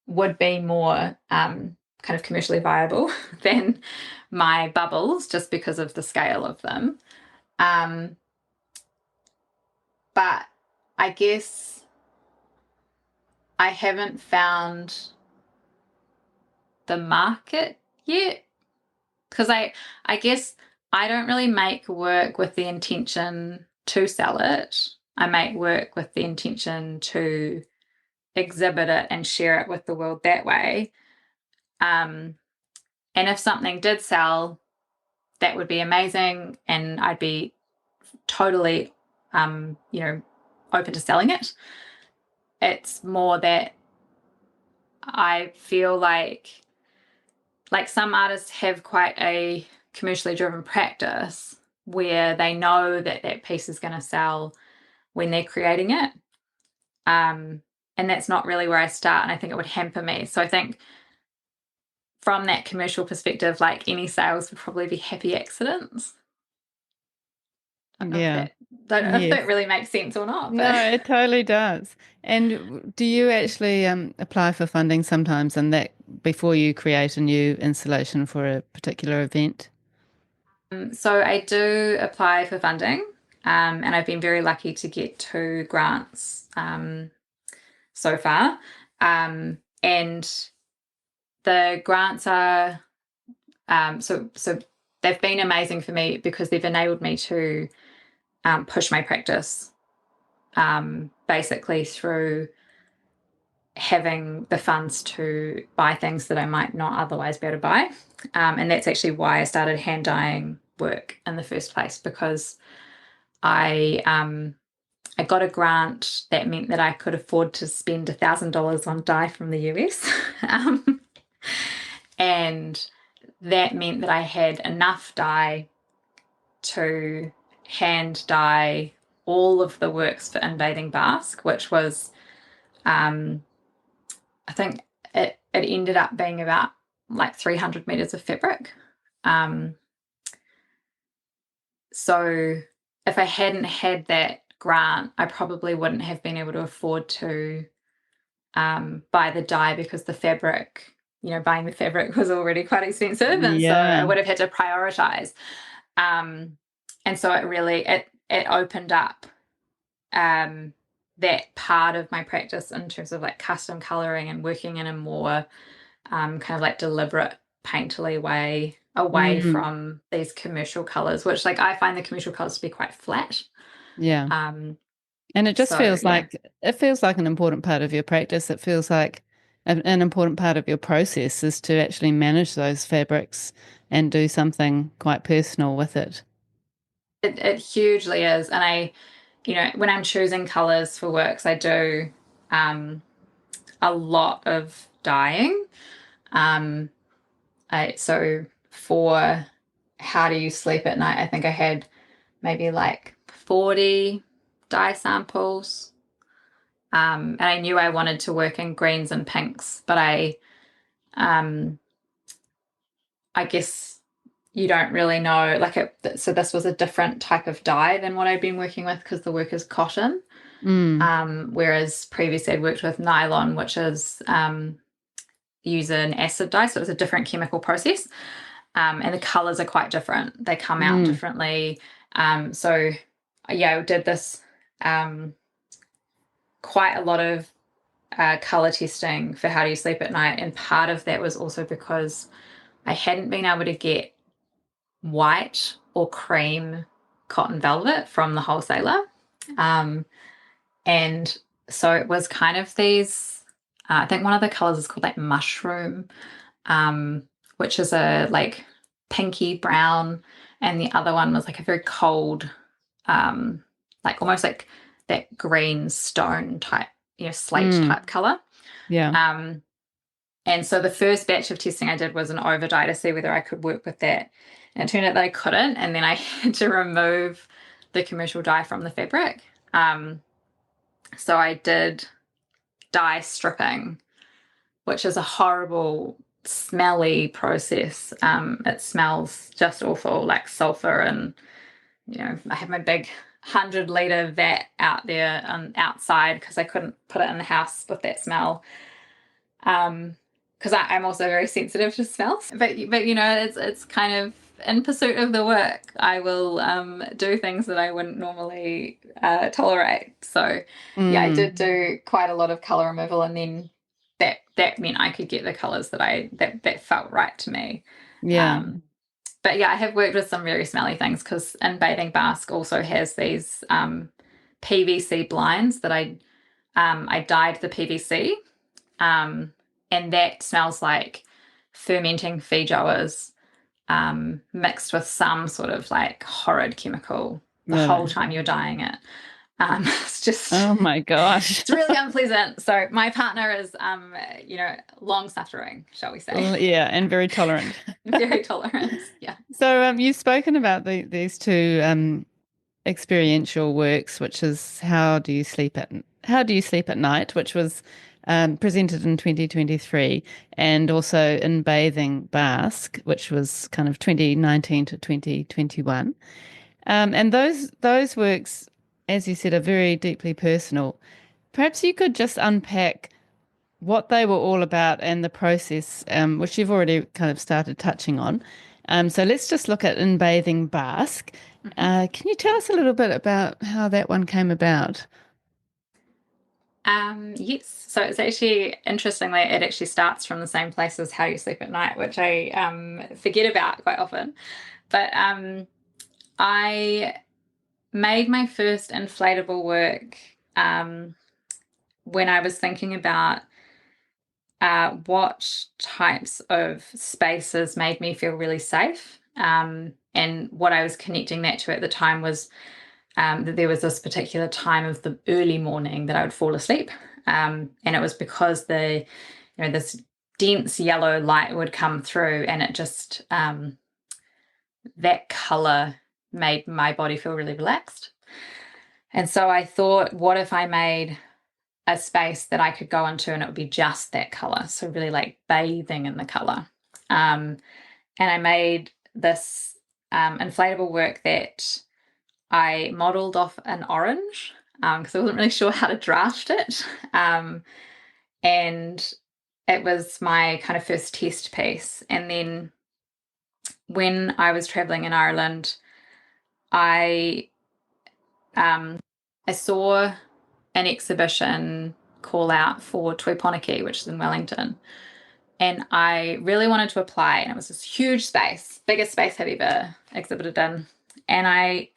would be more kind of commercially viable than my bubbles, just because of the scale of them. But I guess I haven't found the market yet, because I guess I don't really make work with the intention to sell it. I make work with the intention to exhibit it and share it with the world that way. And if something did sell, that would be amazing, and I'd be totally, open to selling it. It's more that I feel like some artists have quite a commercially driven practice where they know that that piece is going to sell when they're creating it. And that's not really where I start, and I think it would hamper me. So I think from that commercial perspective, like any sales would probably be happy accidents. Yeah. Don't know if Yes. that really makes sense or not. But. No, it totally does. And do you actually apply for funding sometimes and that before you create a new installation for a particular event? So I do apply for funding, and I've been very lucky to get 2 grants so far. And the grants are so they've been amazing for me because they've enabled me to push my practice, basically through having the funds to buy things that I might not otherwise be able to buy. And that's actually why I started hand dyeing work in the first place, because I got a grant that meant that I could afford to spend $1,000 on dye from the US. And that meant that I had enough dye to hand dye all of the works for In Bathing Basque, which was, I think it ended up being about like 300 meters of fabric. So if I hadn't had that grant, I probably wouldn't have been able to afford to buy the dye, because the fabric, buying the fabric was already quite expensive. And so I Yeah. would have had to prioritize. And so it opened up that part of my practice in terms of like custom coloring and working in a more kind of like deliberate painterly way, away Mm, from these commercial colors, which like I find the commercial colors to be quite flat. yeah. Um, And it just so feels yeah, like an important part of your practice. It feels like an important part of your process is to actually manage those fabrics and do something quite personal with it. it hugely is. And when I'm choosing colors for works, I do, a lot of dyeing. So for how do you sleep at night, I think I had maybe like 40 dye samples. And I knew I wanted to work in greens and pinks, but I guess you don't really know, so this was a different type of dye than what I'd been working with because the work is cotton. Whereas previously I'd worked with nylon, which is use an acid dye, so it's a different chemical process. And the colors are quite different. They come out differently. So yeah, I did this quite a lot of color testing for how do you sleep at night, and part of that was also because I hadn't been able to get white or cream cotton velvet from the wholesaler. And so it was kind of these, I think one of the colors is called like mushroom, which is a like pinky brown, and the other one was like a very cold, like almost like that green stone type, slate type color. Yeah. And so the first batch of testing I did was an over dye to see whether I could work with that. And it turned out that I couldn't. And then I had to remove the commercial dye from the fabric. So I did dye stripping, which is a horrible, smelly process. It smells just awful, like sulfur. And, I have my big 100-liter vat out there outside because I couldn't put it in the house with that smell. Because I'm also very sensitive to smells, but it's kind of in pursuit of the work. I will do things that I wouldn't normally tolerate. So yeah, I did do quite a lot of color removal, and then that meant I could get the colors that felt right to me. Yeah. But yeah, I have worked with some very smelly things because in Bathing Basque also has these PVC blinds that I dyed the PVC. And that smells like fermenting feijoas mixed with some sort of like horrid chemical the whole time you're dyeing it. It's just, oh my gosh, it's really unpleasant. So my partner is, long suffering, shall we say? Yeah, and very tolerant. Very tolerant. Yeah. So you've spoken about these two experiential works, which is how do you sleep at night, which was presented in 2023, and also in Bathing Basque, which was kind of 2019 to 2021. And those works, as you said, are very deeply personal. Perhaps you could just unpack what they were all about and the process, which you've already kind of started touching on. So let's just look at In Bathing Basque. Can you tell us a little bit about how that one came about? Yes. So it's actually, interestingly, it actually starts from the same place as How You Sleep at Night, which I forget about quite often. But I made my first inflatable work when I was thinking about what types of spaces made me feel really safe. And what I was connecting that to at the time was that there was this particular time of the early morning that I would fall asleep. And it was because this dense yellow light would come through, and it just, that color made my body feel really relaxed. And so I thought, what if I made a space that I could go into and it would be just that color? So really like bathing in the color. And I made this inflatable work that I modeled off an orange because I wasn't really sure how to draft it. And it was my kind of first test piece. And then when I was traveling in Ireland, I saw an exhibition call out for Tuiponiki, which is in Wellington. And I really wanted to apply, and it was this huge space, biggest space I've ever exhibited in. And I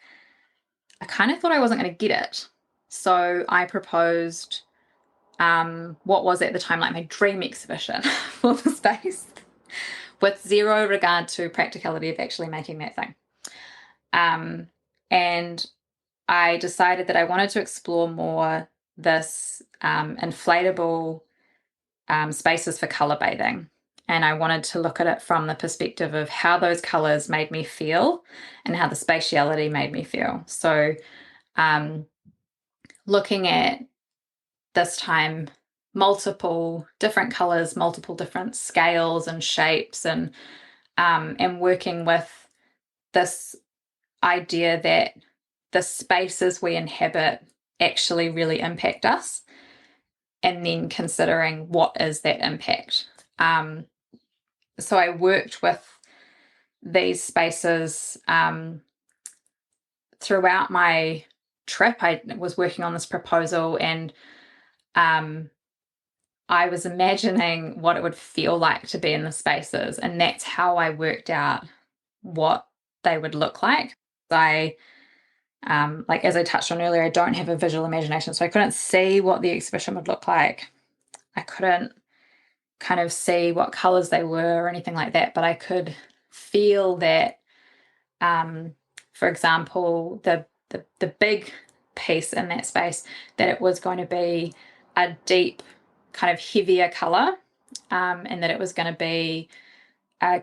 kind of thought I wasn't going to get it. So I proposed what was at the time like my dream exhibition for the space, with zero regard to practicality of actually making that thing. And I decided that I wanted to explore more this inflatable spaces for color bathing. And I wanted to look at it from the perspective of how those colors made me feel and how the spatiality made me feel. So looking at this time multiple different colors, multiple different scales and shapes, and working with this idea that the spaces we inhabit actually really impact us, and then considering what is that impact. So I worked with these spaces throughout my trip. I was working on this proposal, and I was imagining what it would feel like to be in the spaces, and that's how I worked out what they would look like. I like, as I touched on earlier, I don't have a visual imagination, so I couldn't see what the exhibition would look like. I couldn't kind of see what colors they were or anything like that, but I could feel that, for example, the big piece in that space, that it was going to be a deep kind of heavier color, and that it was going to be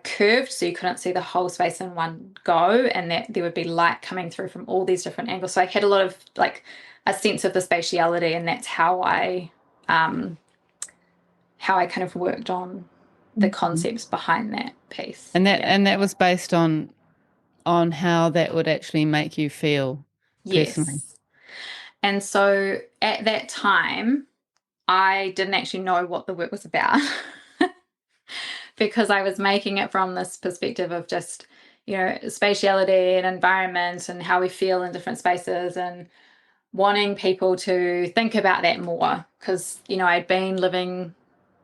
curved, so you couldn't see the whole space in one go, and that there would be light coming through from all these different angles. So I had a lot of like a sense of the spatiality, and that's how I kind of worked on the concepts behind that piece. And that was based on how that would actually make you feel personally. Yes. And so at that time, I didn't actually know what the work was about because I was making it from this perspective of just, spatiality and environment and how we feel in different spaces, and wanting people to think about that more, because, I'd been living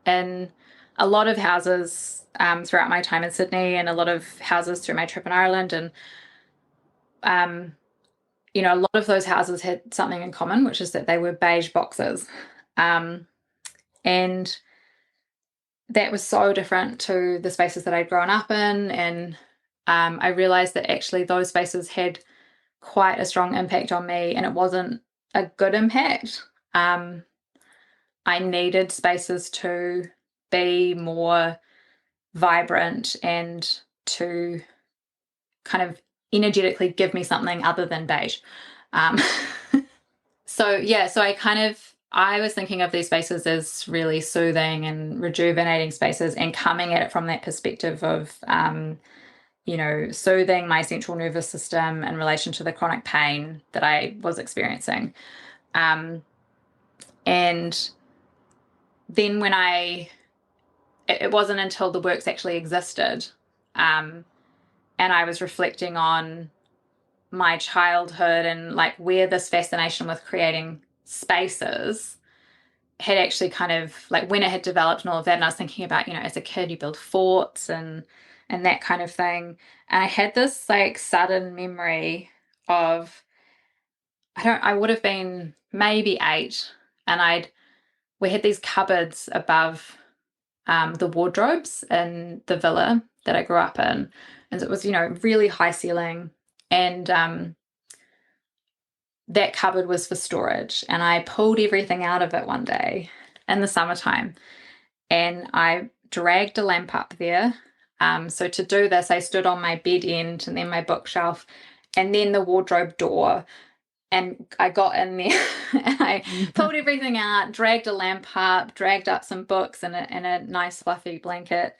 in a lot of houses throughout my time in Sydney, and a lot of houses through my trip in Ireland, and a lot of those houses had something in common, which is that they were beige boxes. And that was so different to the spaces that I'd grown up in. And I realized that actually those spaces had quite a strong impact on me, and it wasn't a good impact. I needed spaces to be more vibrant and to kind of energetically give me something other than beige. So I was thinking of these spaces as really soothing and rejuvenating spaces, and coming at it from that perspective of, soothing my central nervous system in relation to the chronic pain that I was experiencing. And then it wasn't until the works actually existed, and I was reflecting on my childhood and like where this fascination with creating spaces had actually kind of like when it had developed and all of that. And I was thinking about, as a kid, you build forts and that kind of thing. And I had this like sudden memory of, I would have been maybe 8, and we had these cupboards above the wardrobes in the villa that I grew up in. And it was, really high ceiling. And that cupboard was for storage. And I pulled everything out of it one day in the summertime, and I dragged a lamp up there. So to do this, I stood on my bed end, and then my bookshelf, and then the wardrobe door. And I got in there and I pulled everything out, dragged a lamp up, dragged up some books and a nice fluffy blanket.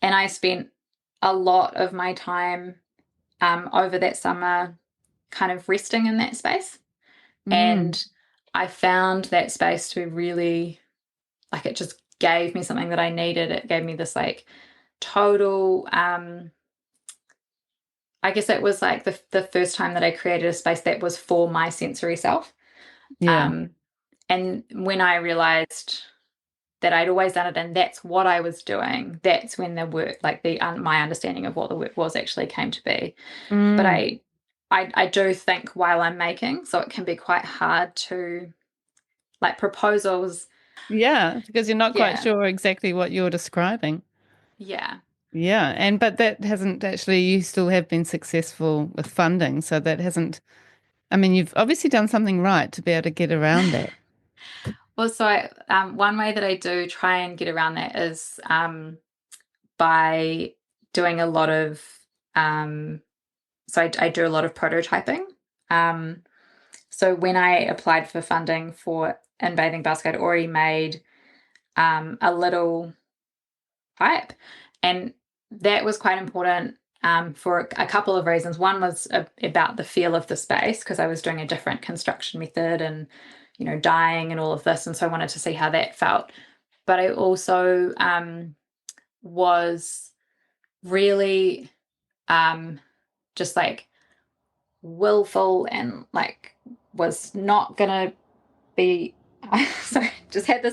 And I spent a lot of my time over that summer kind of resting in that space. And I found that space to be really, like, it just gave me something that I needed. It gave me this like total, I guess it was like the first time that I created a space that was for my sensory self. Yeah. And when I realized that I'd always done it and that's what I was doing, that's when the work, like my understanding of what the work was, actually came to be. But I do think while I'm making, so it can be quite hard to, like, proposals. Yeah, because you're not quite sure exactly what you're describing. Yeah. Yeah, but that hasn't actually, you still have been successful with funding, so that hasn't, I mean, you've obviously done something right to be able to get around that. Well, so one way that I do try and get around that is by doing a lot of, I do a lot of prototyping. So when I applied for funding for In Bathing Basket, I'd already made a little pipe, and that was quite important for a couple of reasons. One was about the feel of the space, because I was doing a different construction method and, dyeing and all of this, and so I wanted to see how that felt. But I also was really just like willful and like was not gonna be so just had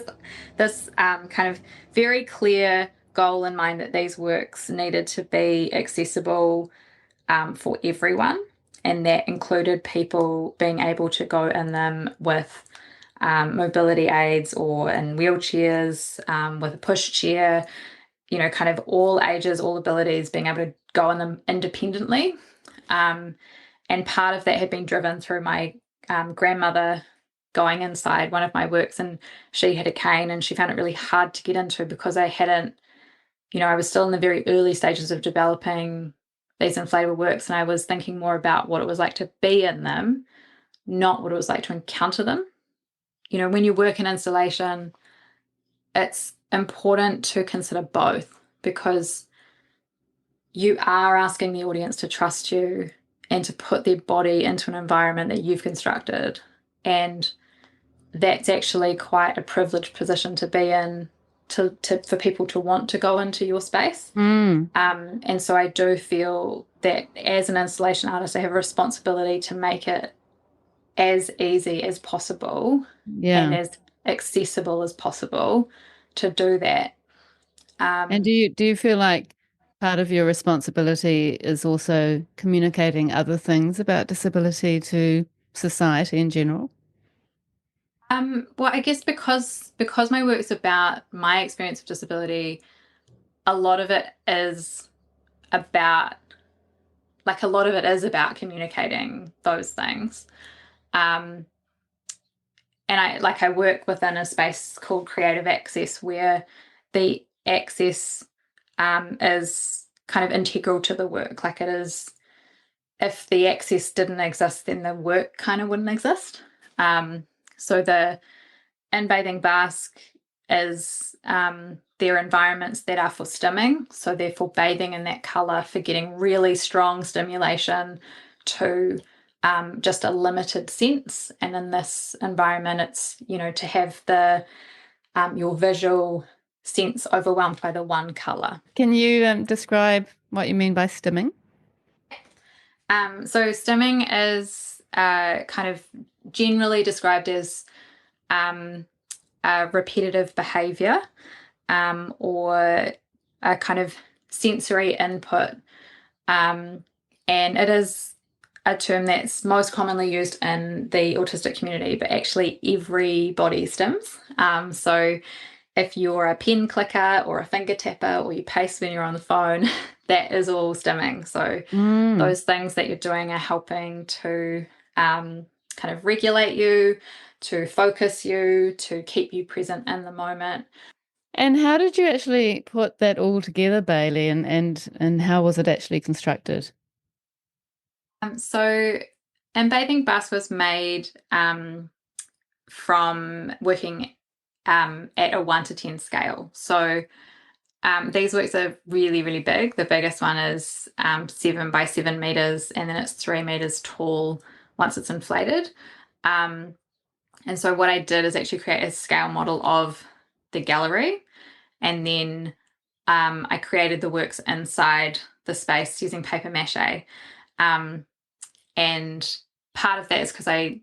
this kind of very clear goal in mind that these works needed to be accessible for everyone, and that included people being able to go in them with mobility aids or in wheelchairs, with a push chair, kind of all ages, all abilities, being able to go in them independently. And part of that had been driven through my grandmother going inside one of my works, and she had a cane and she found it really hard to get into because I hadn't, I was still in the very early stages of developing these inflatable works, and I was thinking more about what it was like to be in them, not what it was like to encounter them. When you work in installation, it's important to consider both, because you are asking the audience to trust you and to put their body into an environment that you've constructed. And that's actually quite a privileged position to be in, for people to want to go into your space. And so I do feel that as an installation artist, I have a responsibility to make it as easy as possible and as accessible as possible to do that. And do you feel like part of your responsibility is also communicating other things about disability to society in general? Well, I guess because my work's about my experience of disability, a lot of it is about communicating those things. And I work within a space called Creative Access, where the access is kind of integral to the work. Like, it is, if the access didn't exist, then the work kind of wouldn't exist. So the In Bathing Basque is their environments that are for stimming. So they're for bathing in that colour, for getting really strong stimulation to just a limited sense. And in this environment, it's, to have your visual sense overwhelmed by the one colour. Can you describe what you mean by stimming? So stimming is kind of generally described as a repetitive behaviour or a kind of sensory input. And it is a term that's most commonly used in the autistic community, but actually everybody stims. So if you're a pen clicker or a finger tapper, or you pace when you're on the phone, that is all stimming. So those things that you're doing are helping to kind of regulate you, to focus you, to keep you present in the moment. And how did you actually put that all together, Bailee, and how was it actually constructed? So In Bathing Basque was made from working at a 1 to 10 scale. So these works are really, really big. The biggest one is 7 by 7 meters, and then it's 3 meters tall once it's inflated. And so what I did is actually create a scale model of the gallery, and then I created the works inside the space using paper mache. And part of that is because I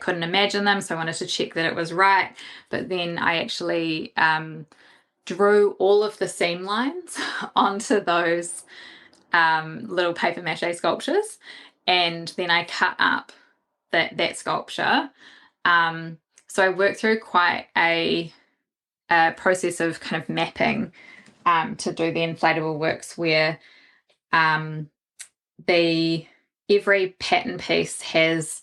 couldn't imagine them, so I wanted to check that it was right. But then I actually drew all of the seam lines onto those little paper mache sculptures, and then I cut up that sculpture. So I worked through quite a process of kind of mapping to do the inflatable works, where every pattern piece has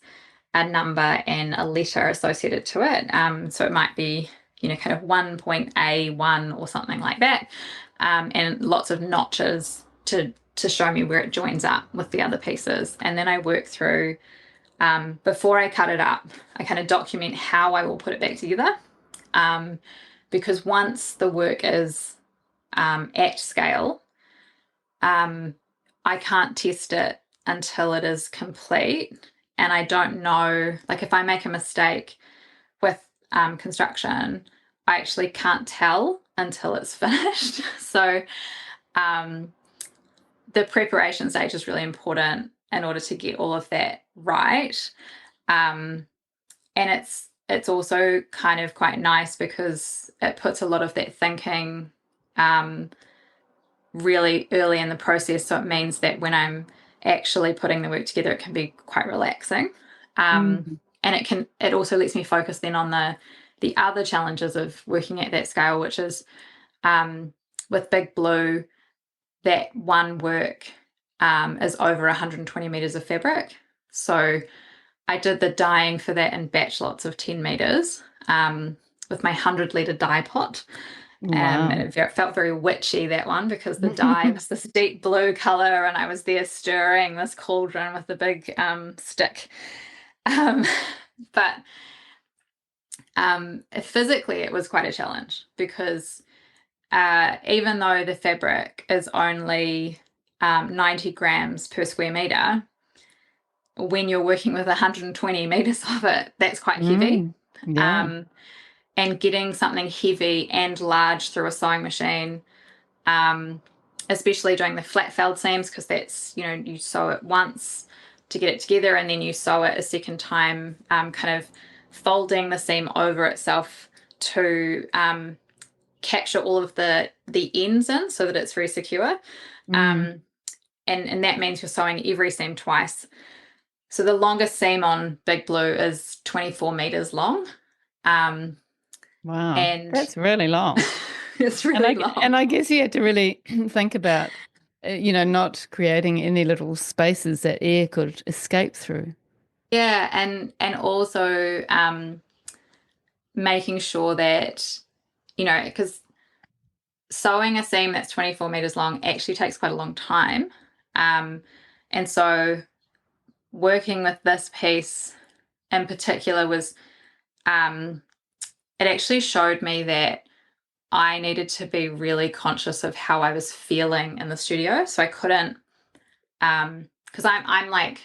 a number and a letter associated to it. So it might be, kind of 1.A1 or something like that, and lots of notches to show me where it joins up with the other pieces. And then I work through, before I cut it up, I kind of document how I will put it back together. Because once the work is at scale, I can't test it until it is complete. And I don't know, like if I make a mistake with construction, I actually can't tell until it's finished. So the preparation stage is really important in order to get all of that right. And it's also kind of quite nice because it puts a lot of that thinking really early in the process. So it means that when I'm actually putting the work together, it can be quite relaxing. And it also lets me focus then on the other challenges of working at that scale, which is with Big Blue, that one work is over 120 meters of fabric. So I did the dyeing for that in batch lots of 10 meters with my 100-liter dye pot. Wow. And it felt very witchy, that one, because the dye was this deep blue color, and I was there stirring this cauldron with the big stick. But physically, it was quite a challenge because even though the fabric is only 90 grams per square meter, when you're working with 120 meters of it, that's quite heavy. Yeah. And getting something heavy and large through a sewing machine, especially doing the flat felled seams, because that's, you sew it once to get it together and then you sew it a second time, kind of folding the seam over itself to capture all of the ends in so that it's very secure. And that means you're sewing every seam twice. So the longest seam on Big Blue is 24 meters long. Wow. And That's really long. it's really long. And I guess you had to really think about, not creating any little spaces that air could escape through. Yeah, and also making sure that, because sewing a seam that's 24 meters long actually takes quite a long time. And so working with this piece in particular was, it actually showed me that I needed to be really conscious of how I was feeling in the studio. So I couldn't, because I'm like,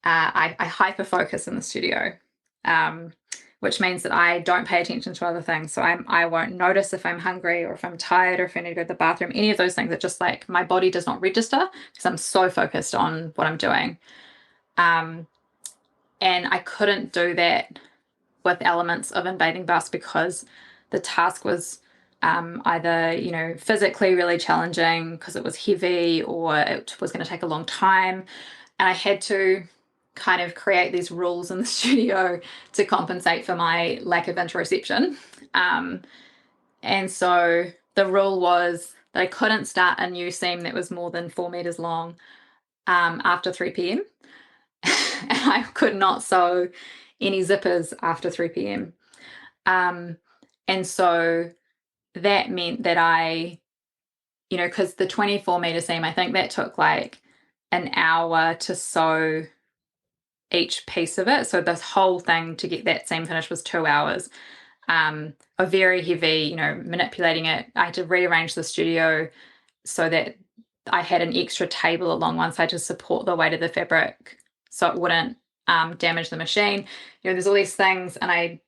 I hyper focus in the studio, which means that I don't pay attention to other things. So I won't notice if I'm hungry or if I'm tired or if I need to go to the bathroom, any of those things. That just like my body does not register because I'm so focused on what I'm doing. And I couldn't do that with elements of invading bust because the task was either, physically really challenging because it was heavy or it was going to take a long time. And I had to kind of create these rules in the studio to compensate for my lack of interoception. And so the rule was that I couldn't start a new seam that was more than 4 meters long after 3 p.m. And I could not sew any zippers after 3 p.m. And so that meant that I, because the 24-meter seam, I think that took like an hour to sew each piece of it. So this whole thing to get that seam finished was 2 hours. A very heavy, manipulating it. I had to rearrange the studio so that I had an extra table along one side to support the weight of the fabric so it wouldn't damage the machine. There's all these things, and I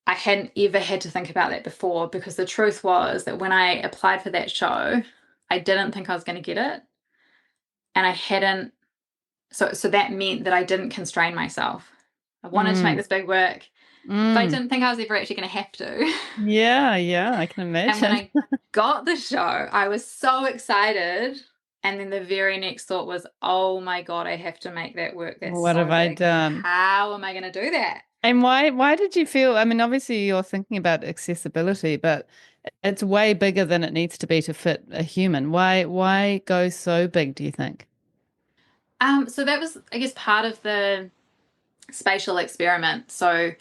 hadn't ever had to think about that before, because the truth was that when I applied for that show, I didn't think I was going to get it. And I hadn't, so that meant that I didn't constrain myself. I wanted to make this big work, but I didn't think I was ever actually going to have to. Yeah, I can imagine. And when I got the show, I was so excited. And then the very next thought was, oh my God, I have to make that work. That's what so have I big. done? How am I going to do that? And why did you feel, I mean, obviously you're thinking about accessibility, but it's way bigger than it needs to be to fit a human. Why go so big, do you think? So that was, I guess, part of the spatial experiment. So,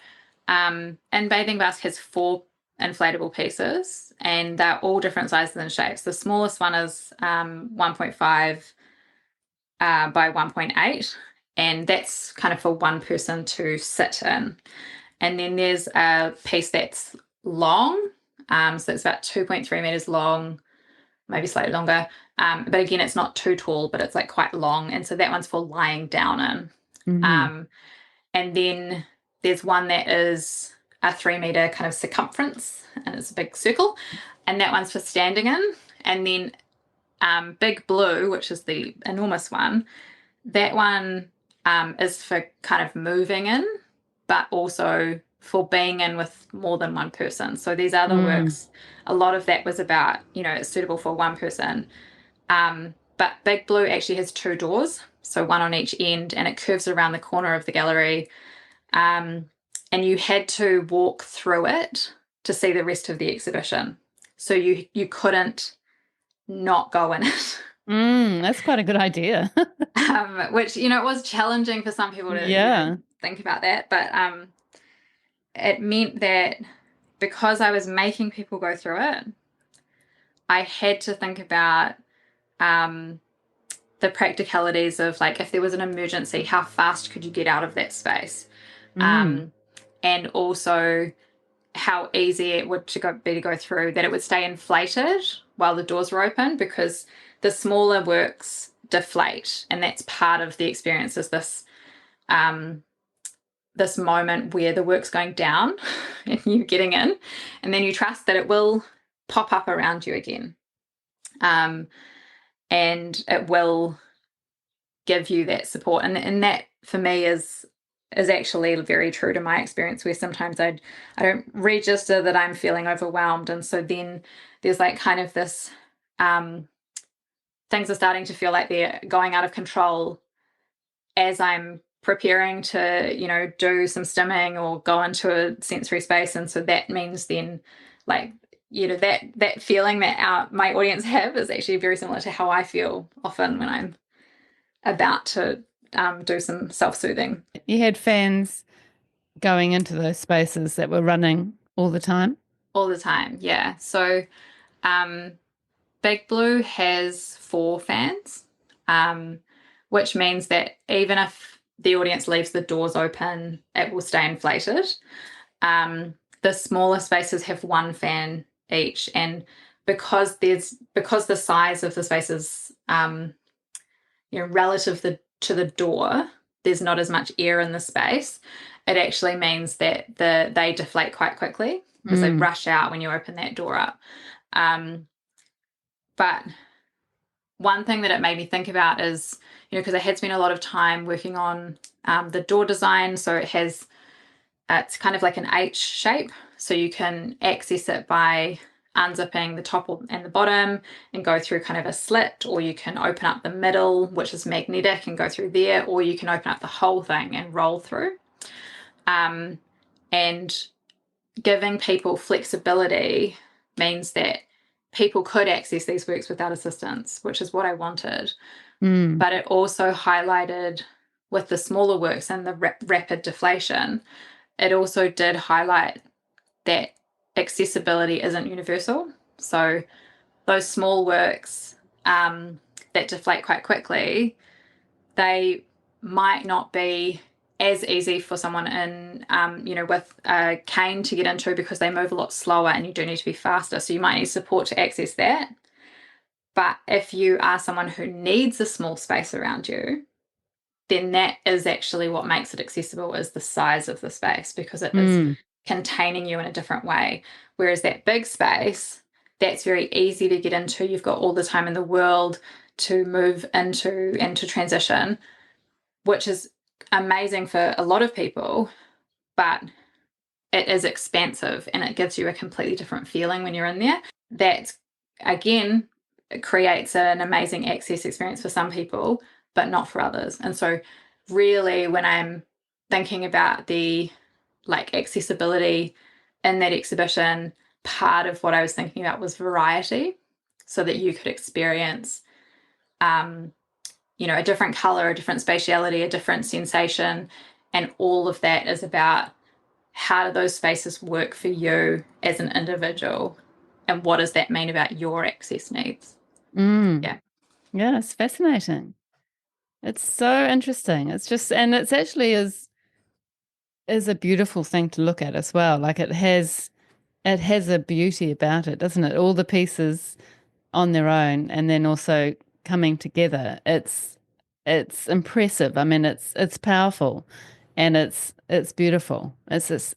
and Bathing Basket has 4 inflatable pieces, and they're all different sizes and shapes. The smallest one is 1.5 by 1.8, and that's kind of for one person to sit in. And then there's a piece that's long, so it's about 2.3 meters long, maybe slightly longer. But again, it's not too tall, but it's like quite long, and so that one's for lying down in. And then there's one that is a 3-meter kind of circumference, and it's a big circle, and that one's for standing in. And then Big Blue, which is the enormous one, that one is for kind of moving in, but also for being in with more than one person. So these other works, a lot of that was about, it's suitable for one person. But Big Blue actually has 2 doors, so one on each end, and it curves around the corner of the gallery. And you had to walk through it to see the rest of the exhibition. So you couldn't not go in it. That's quite a good idea. Which, it was challenging for some people to think about that. But it meant that because I was making people go through it, I had to think about the practicalities of, like, if there was an emergency, how fast could you get out of that space? And also how easy it would be to go through, that it would stay inflated while the doors were open, because the smaller works deflate, and that's part of the experience, is this this moment where the work's going down and you're getting in, and then you trust that it will pop up around you again, and it will give you that support. And that for me is actually very true to my experience, where sometimes I don't register that I'm feeling overwhelmed, and so then there's like kind of this things are starting to feel like they're going out of control as I'm preparing to do some stimming or go into a sensory space. And so that means then, like, that feeling that my audience have is actually very similar to how I feel often when I'm about to do some self-soothing. You had fans going into those spaces that were running all the time? All the time, yeah. So Big Blue has 4 fans, which means that even if the audience leaves the doors open, it will stay inflated. The smaller spaces have 1 fan each, and because the size of the spaces relative to the door, there's not as much air in the space. It actually means that they deflate quite quickly, because they rush out when you open that door up. But one thing that it made me think about is, because I had spent a lot of time working on the door design. So it's kind of like an H shape. So you can access it by unzipping the top and the bottom and go through kind of a slit, or you can open up the middle, which is magnetic, and go through there, or you can open up the whole thing and roll through. And giving people flexibility means that people could access these works without assistance, which is what I wanted. But it also highlighted, with the smaller works and the rapid deflation, it also did highlight that accessibility isn't universal. So those small works that deflate quite quickly, they might not be as easy for someone in, with a cane to get into, because they move a lot slower and you do need to be faster. So you might need support to access that. But if you are someone who needs a small space around you, then that is actually what makes it accessible, is the size of the space, because it is containing you in a different way. Whereas that big space, that's very easy to get into. You've got all the time in the world to move into and to transition, which is amazing for a lot of people, but it is expansive, and it gives you a completely different feeling when you're in there. That, again, creates an amazing access experience for some people, but not for others. And so really, when I'm thinking about the accessibility in that exhibition, part of what I was thinking about was variety, so that you could experience a different color, a different spatiality, a different sensation. And all of that is about how do those spaces work for you as an individual? And what does that mean about your access needs? Mm. Yeah. Yeah, it's fascinating. It's so interesting. It's just, and it's actually is a beautiful thing to look at as well. Like it has a beauty about it, doesn't it? All the pieces on their own and then also coming together. It's impressive. I mean, it's powerful and it's beautiful. It's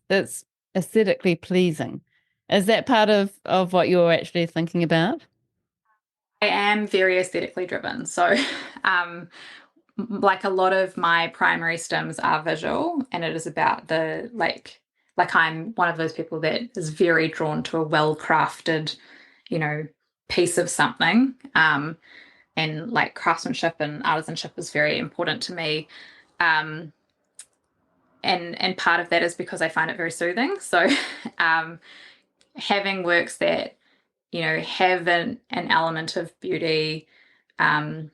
aesthetically pleasing. Is that part of what you're actually thinking about? I am very aesthetically driven. So, like a lot of my primary stems are visual, and it is about the like I'm one of those people that is very drawn to a well-crafted, you know, piece of something. And like craftsmanship and artisanship is very important to me. Um, and part of that is because I find it very soothing. So, um, having works that have an element of beauty, um,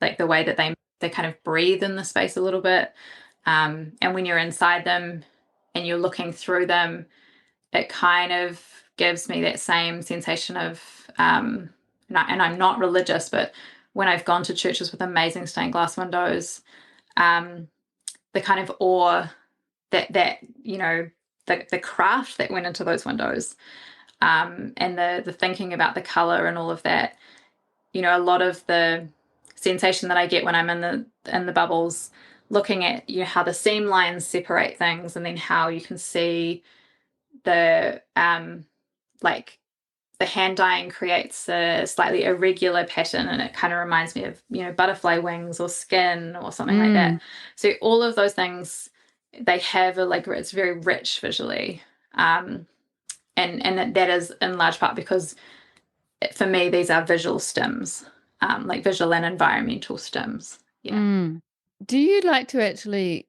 like the way that they kind of breathe in the space a little bit. And when you're inside them and you're looking through them, it kind of gives me that same sensation of, and I'm not religious, but when I've gone to churches with amazing stained glass windows, um, the kind of awe that the craft that went into those windows, and the thinking about the color and all of that, a lot of the sensation that I get when I'm in the bubbles, looking at how the seam lines separate things, and then how you can see the like the hand dyeing creates a slightly irregular pattern, and it kind of reminds me of butterfly wings or skin or something like that. Mm. So all of those things, they have it's very rich visually, and that is in large part because for me these are visual stems, like visual and environmental stems. Yeah. Mm. Do you like to actually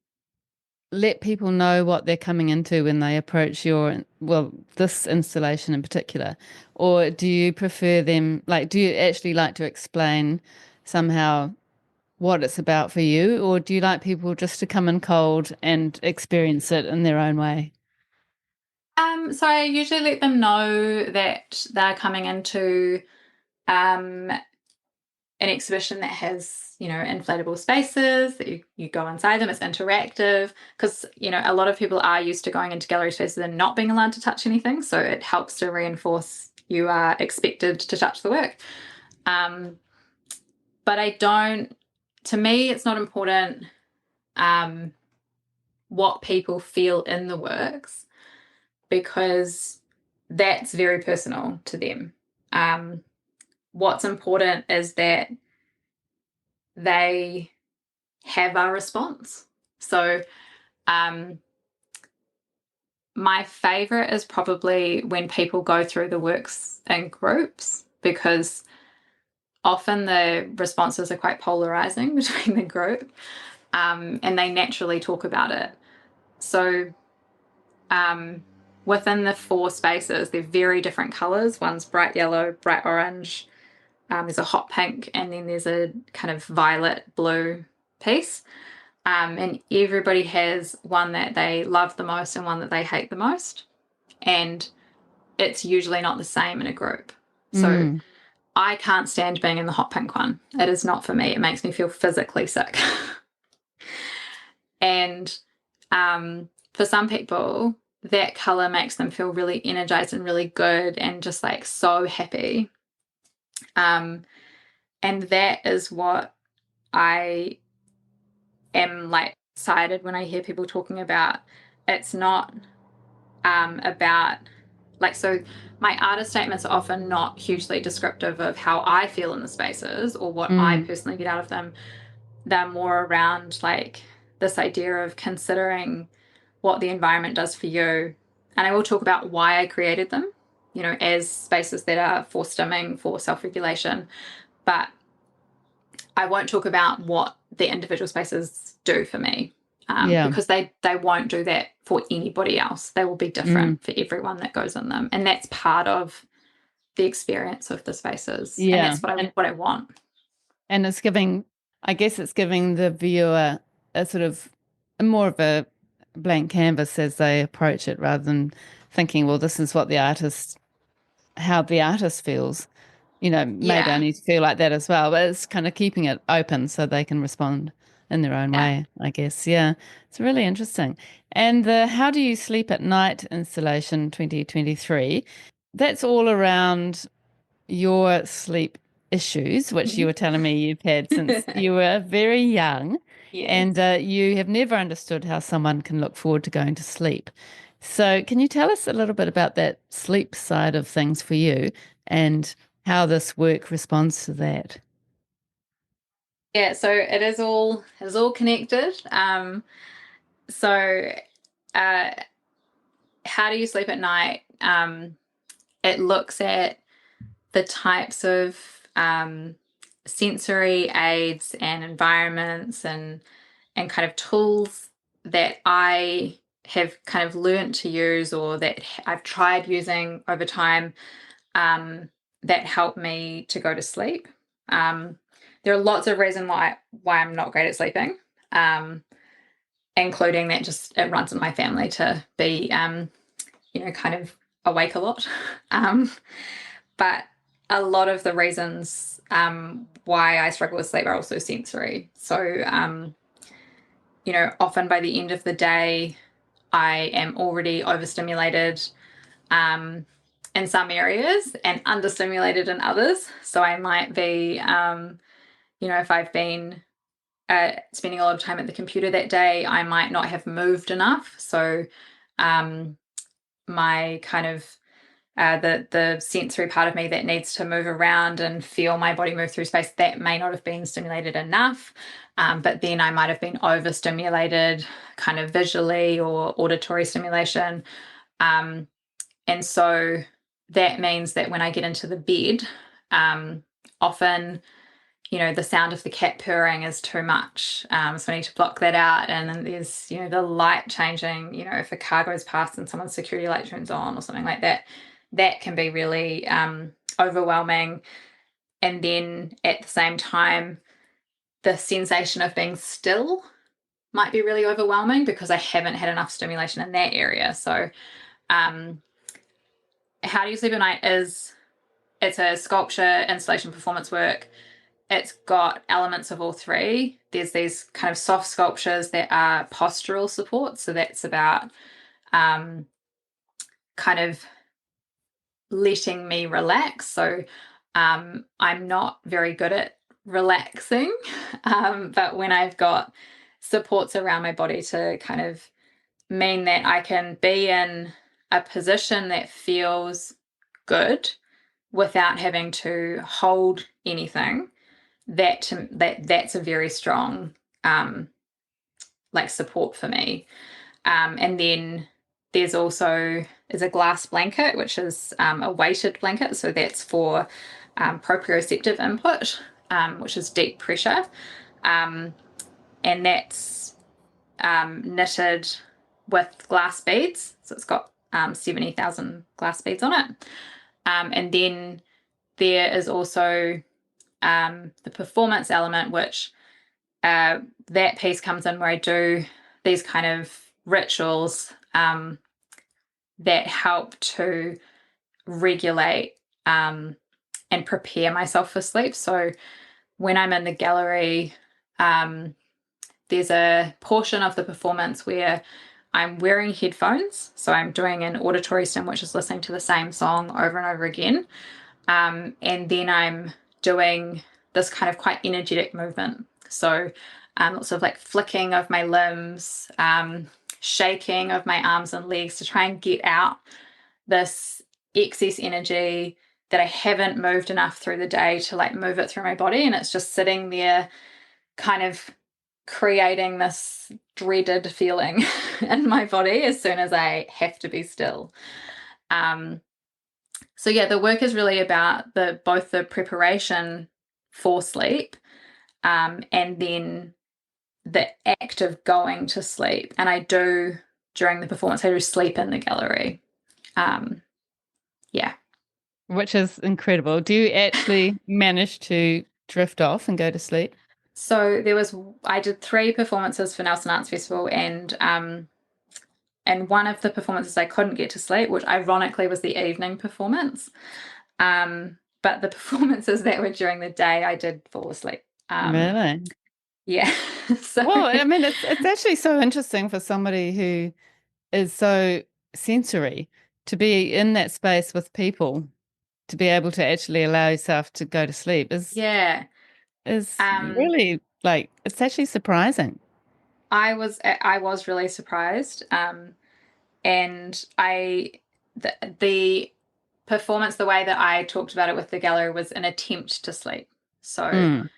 let people know what they're coming into when they approach this installation in particular? Or do you prefer them, like, do you actually like to explain somehow what it's about for you? Or do you like people just to come in cold and experience it in their own way? So I usually let them know that they're coming into um, an exhibition that has inflatable spaces, that you go inside them. It's interactive because a lot of people are used to going into gallery spaces and not being allowed to touch anything, so it helps to reinforce you are expected to touch the work. But I don't, to me it's not important what people feel in the works, because that's very personal to them. What's important is that they have a response. So, my favorite is probably when people go through the works in groups, because often the responses are quite polarizing between the group, and they naturally talk about it. So, within the 4 spaces, they're very different colors. One's bright yellow, bright orange, there's a hot pink, and then there's a kind of violet blue piece. And everybody has one that they love the most and one that they hate the most. And it's usually not the same in a group. So I can't stand being in the hot pink one. It is not for me. It makes me feel physically sick. And for some people, that color makes them feel really energized and really good and just like so happy. And that is what I am like excited when I hear people talking about. It's not about so my artist statements are often not hugely descriptive of how I feel in the spaces or what I personally get out of them. They're more around like this idea of considering what the environment does for you. And I will talk about why I created them, as spaces that are for stimming, for self-regulation. But I won't talk about what the individual spaces do for me, because they won't do that for anybody else. They will be different for everyone that goes in them. And that's part of the experience of the spaces. And Yeah. that's what I want. And it's giving I guess it's giving the viewer a sort of more of a blank canvas as they approach it rather than thinking, well, this is what how the artist feels. May Yeah, only feel like that as well, but it's kind of keeping it open so they can respond in their own yeah. way, I guess. Yeah, it's really interesting. And the How Do You Sleep at Night installation 2023, that's all around your sleep issues, which you Mhm. were telling me you've had since you were very young, and Yes. you have never understood how someone can look forward to going to sleep. So, can you tell us a little bit about that sleep side of things for you and how this work responds to that? Yeah, so it is all connected. So uh how do you sleep at night? It looks at the types of sensory aids and environments and kind of tools that I have kind of learnt to use or that I've tried using over time, um, that help me to go to sleep. Um, there are lots of reasons why I'm not great at sleeping, um, including that just it runs in my family to be kind of awake a lot. Um, but a lot of the reasons why I struggle with sleep are also sensory. So, often by the end of the day, I am already overstimulated um, in some areas and understimulated in others. So I might be, if I've been spending a lot of time at the computer that day, I might not have moved enough. So um, my kind of the sensory part of me that needs to move around and feel my body move through space, that may not have been stimulated enough. But then I might have been overstimulated kind of visually or auditory stimulation. Um, and so that means that when I get into the bed, often, the sound of the cat purring is too much. So I need to block that out. And then there's, the light changing, if a car goes past and someone's security light turns on or something like that, that can be really overwhelming. And then at the same time, the sensation of being still might be really overwhelming because I haven't had enough stimulation in that area. So, um, How Do You Sleep at Night it's a sculpture, installation, performance work. It's got elements of all three. There's these kind of soft sculptures that are postural support. So that's about um, kind of letting me relax. So I'm not very good at relaxing, but when I've got supports around my body to kind of mean that I can be in a position that feels good without having to hold anything, that's a very strong like support for me. And then there's a glass blanket, which is a weighted blanket. So that's for proprioceptive input, which is deep pressure. Um, and that's knitted with glass beads. So it's got 70,000 glass beads on it. And then there is also the performance element, which that piece comes in where I do these kind of rituals that help to regulate and prepare myself for sleep. So when I'm in the gallery, there's a portion of the performance where I'm wearing headphones. So I'm doing an auditory stim, which is listening to the same song over and over again. And then I'm doing this kind of quite energetic movement. So lots of like flicking of my limbs, shaking of my arms and legs to try and get out this excess energy that I haven't moved enough through the day to like move it through my body. And it's just sitting there kind of creating this dreaded feeling in my body as soon as I have to be still. Um, so yeah, the work is really about both the preparation for sleep, and then the act of going to sleep. And I do during the performance, I do sleep in the gallery. Um, yeah. Which is incredible. Do you actually manage to drift off and go to sleep? So I did 3 performances for Nelson Arts Festival, and one of the performances I couldn't get to sleep, which ironically was the evening performance. But the performances that were during the day, I did fall asleep. Really? Yeah. So Well, I mean, it's actually so interesting for somebody who is so sensory to be in that space with people, to be able to actually allow yourself to go to sleep yeah. is Um, really like it's actually surprising. I was really surprised. And the performance, the way that I talked about it with the gallery was an attempt to sleep. So, Mm,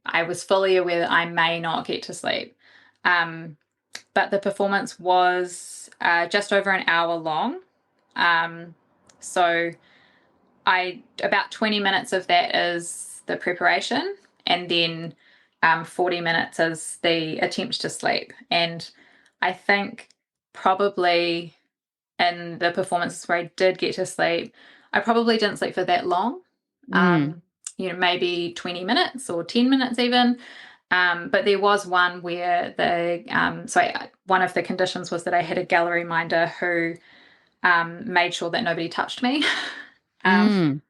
I was fully aware that I may not get to sleep. Um, but the performance was just over an hour long. So about 20 minutes of that is the preparation, and then 40 minutes is the attempt to sleep. And I think probably in the performances where I did get to sleep, I probably didn't sleep for that long. mm, Maybe 20 minutes or 10 minutes even. But there was one where one of the conditions was that I had a gallery minder who made sure that nobody touched me. um, mm.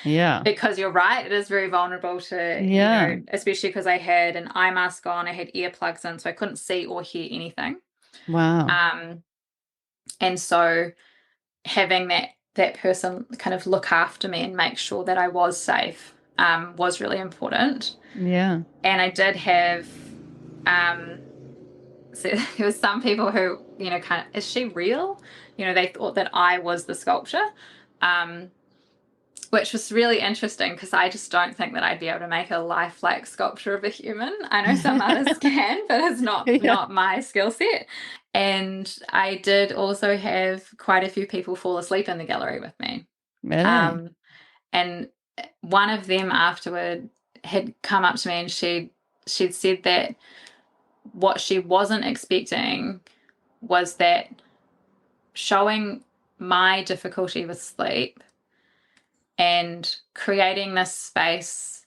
Yeah. because you're right, it is very vulnerable to, Yeah. especially because I had an eye mask on, I had earplugs in, so I couldn't see or hear anything. Wow. Um, and so having that person kind of look after me and make sure that I was safe was really important. Yeah. And I did have, um, so there was some people who, kind of, is she real? They thought that I was the sculpture. Um, which was really interesting because I just don't think that I'd be able to make a lifelike sculpture of a human. I know some artists can, but it's not Yeah. not my skill set. And I did also have quite a few people fall asleep in the gallery with me. Really? Um, and one of them afterward had come up to me, and she'd said that what she wasn't expecting was that showing my difficulty with sleep and creating this space,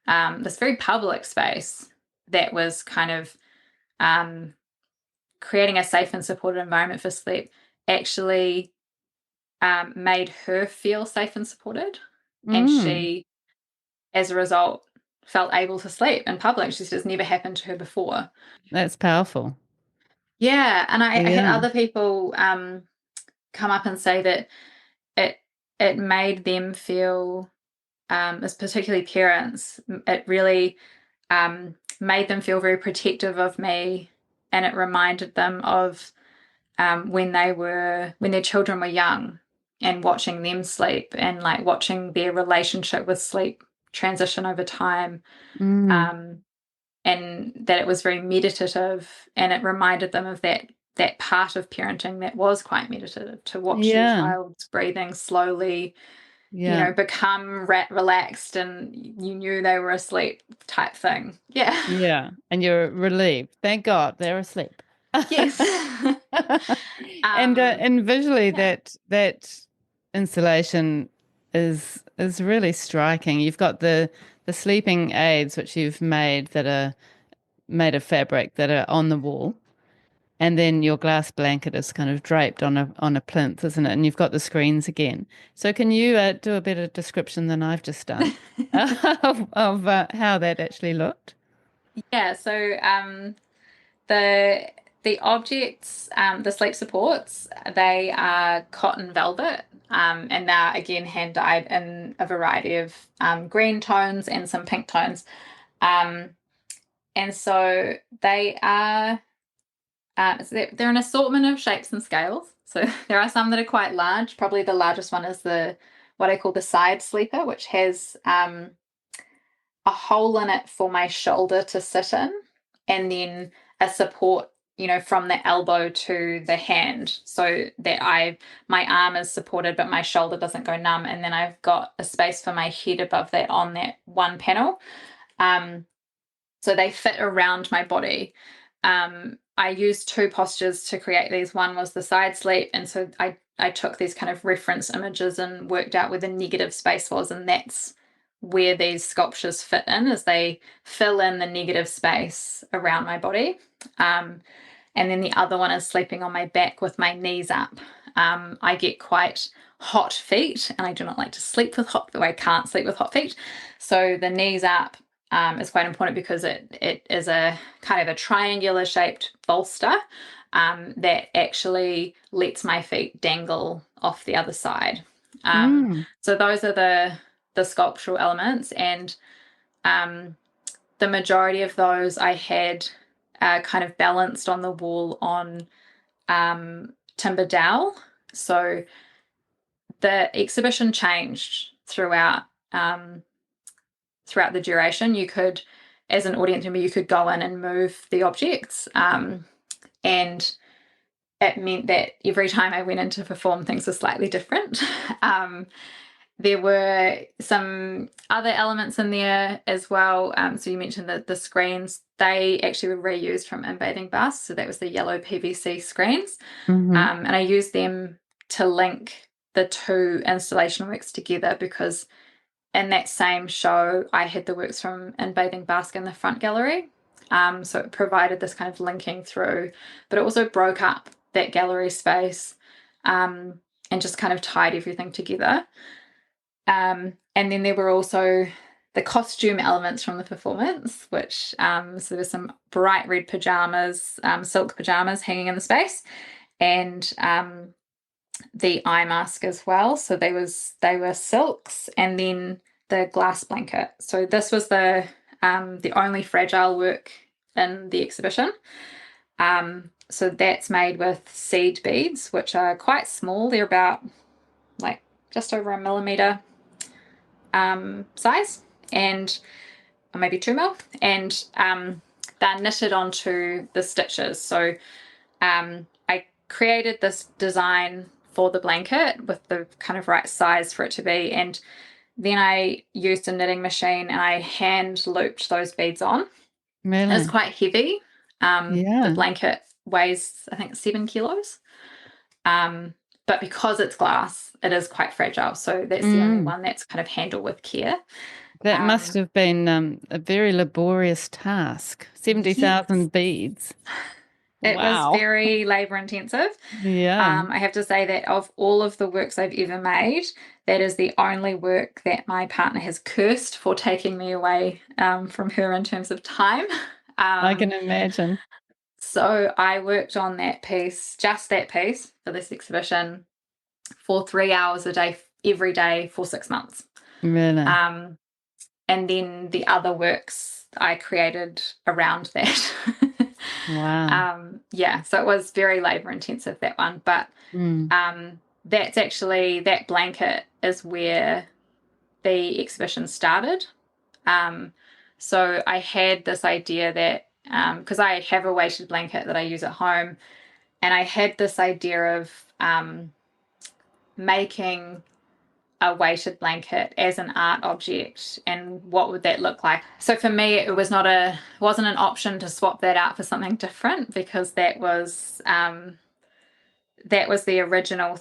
this very public space that was kind of creating a safe and supported environment for sleep, actually made her feel safe and supported. And Mm. she, as a result, felt able to sleep in public. She said it's never happened to her before. That's powerful. Yeah. And I had Yeah. other people come up and say that it it made them feel, as particularly parents, it really made them feel very protective of me, and it reminded them of when their children were young, and watching them sleep, and like watching their relationship with sleep transition over time, Mm. um, and that it was very meditative, and it reminded them of that part of parenting that was quite meditative, to watch your Yeah. child's breathing slowly, Yeah. become relaxed, and you knew they were asleep type thing. Yeah. Yeah. And you're relieved. Thank God they're asleep. Yes. um, And visually yeah. that installation is really striking. You've got the sleeping aids which you've made that are made of fabric that are on the wall. And then your glass blanket is kind of draped on a plinth, isn't it? And you've got the screens again. So can you do a better description than I've just done of how that actually looked? Yeah. So the the objects, the sleep supports, they are cotton velvet, and they're again hand dyed in a variety of green tones and some pink tones. Um, and so they are. They're an assortment of shapes and scales. So there are some that are quite large. Probably the largest one is what I call the side sleeper, which has a hole in it for my shoulder to sit in, and then a support, from the elbow to the hand, so that my arm is supported, but my shoulder doesn't go numb. And then I've got a space for my head above that on that one panel. Um, so they fit around my body. I used 2 postures to create these. One was the side sleep, and so I took these kind of reference images and worked out where the negative space was, and that's where these sculptures fit in is they fill in the negative space around my body. And then the other one is sleeping on my back with my knees up. I get quite hot feet, and I do not like to sleep with hot, I can't sleep with hot feet. So the knees up is quite important because it is a kind of a triangular shaped bolster that actually lets my feet dangle off the other side. So those are the sculptural elements, and the majority of those I had kind of balanced on the wall on timber dowel. So the exhibition changed throughout the duration. You could, as an audience member, you could go in and move the objects, and it meant that every time I went in to perform, things were slightly different. There were some other elements in there as well. So you mentioned that the screens, they actually were reused from In-Bathing Bus. So that was the yellow PVC screens. And I used them to link the two installation works together, because in that same show, I had the works from In-Bathing Basque in the front gallery. So it provided this kind of linking through, but it also broke up that gallery space and just kind of tied everything together. And then there were also the costume elements from the performance, which so there were some bright red pajamas, silk pajamas hanging in the space, and the eye mask as well. So they were silks, and then the glass blanket. So this was the only fragile work in the exhibition. So that's made with seed beads, which are quite small. They're about like just over 1 millimeter size, and or maybe 2 mil, and they're knitted onto the stitches. So I created this design for the blanket with the kind of right size for it to be, and then I used a knitting machine and I hand looped those beads on. Really? It's quite heavy. The blanket weighs, I think, 7 kilos. But because it's glass, it is quite fragile. So that's the only one that's kind of handled with care. That must have been a very laborious task. 70,000 beads. It was very labor intensive. Yeah. I have to say that of all of the works I've ever made, that is the only work that my partner has cursed for taking me away from her in terms of time. I can imagine. So I worked on that piece, just that piece for this exhibition, for 3 hours a day, every day for 6 months. Really? And then the other works I created around that. Wow. Yeah, so it was very labor intensive, that one. But that's actually, that blanket is where the exhibition started. So I had this idea that, because I have a weighted blanket that I use at home, and I had this idea of making a weighted blanket as an art object, and what would that look like. So for me, it wasn't an option to swap that out for something different, because that was the original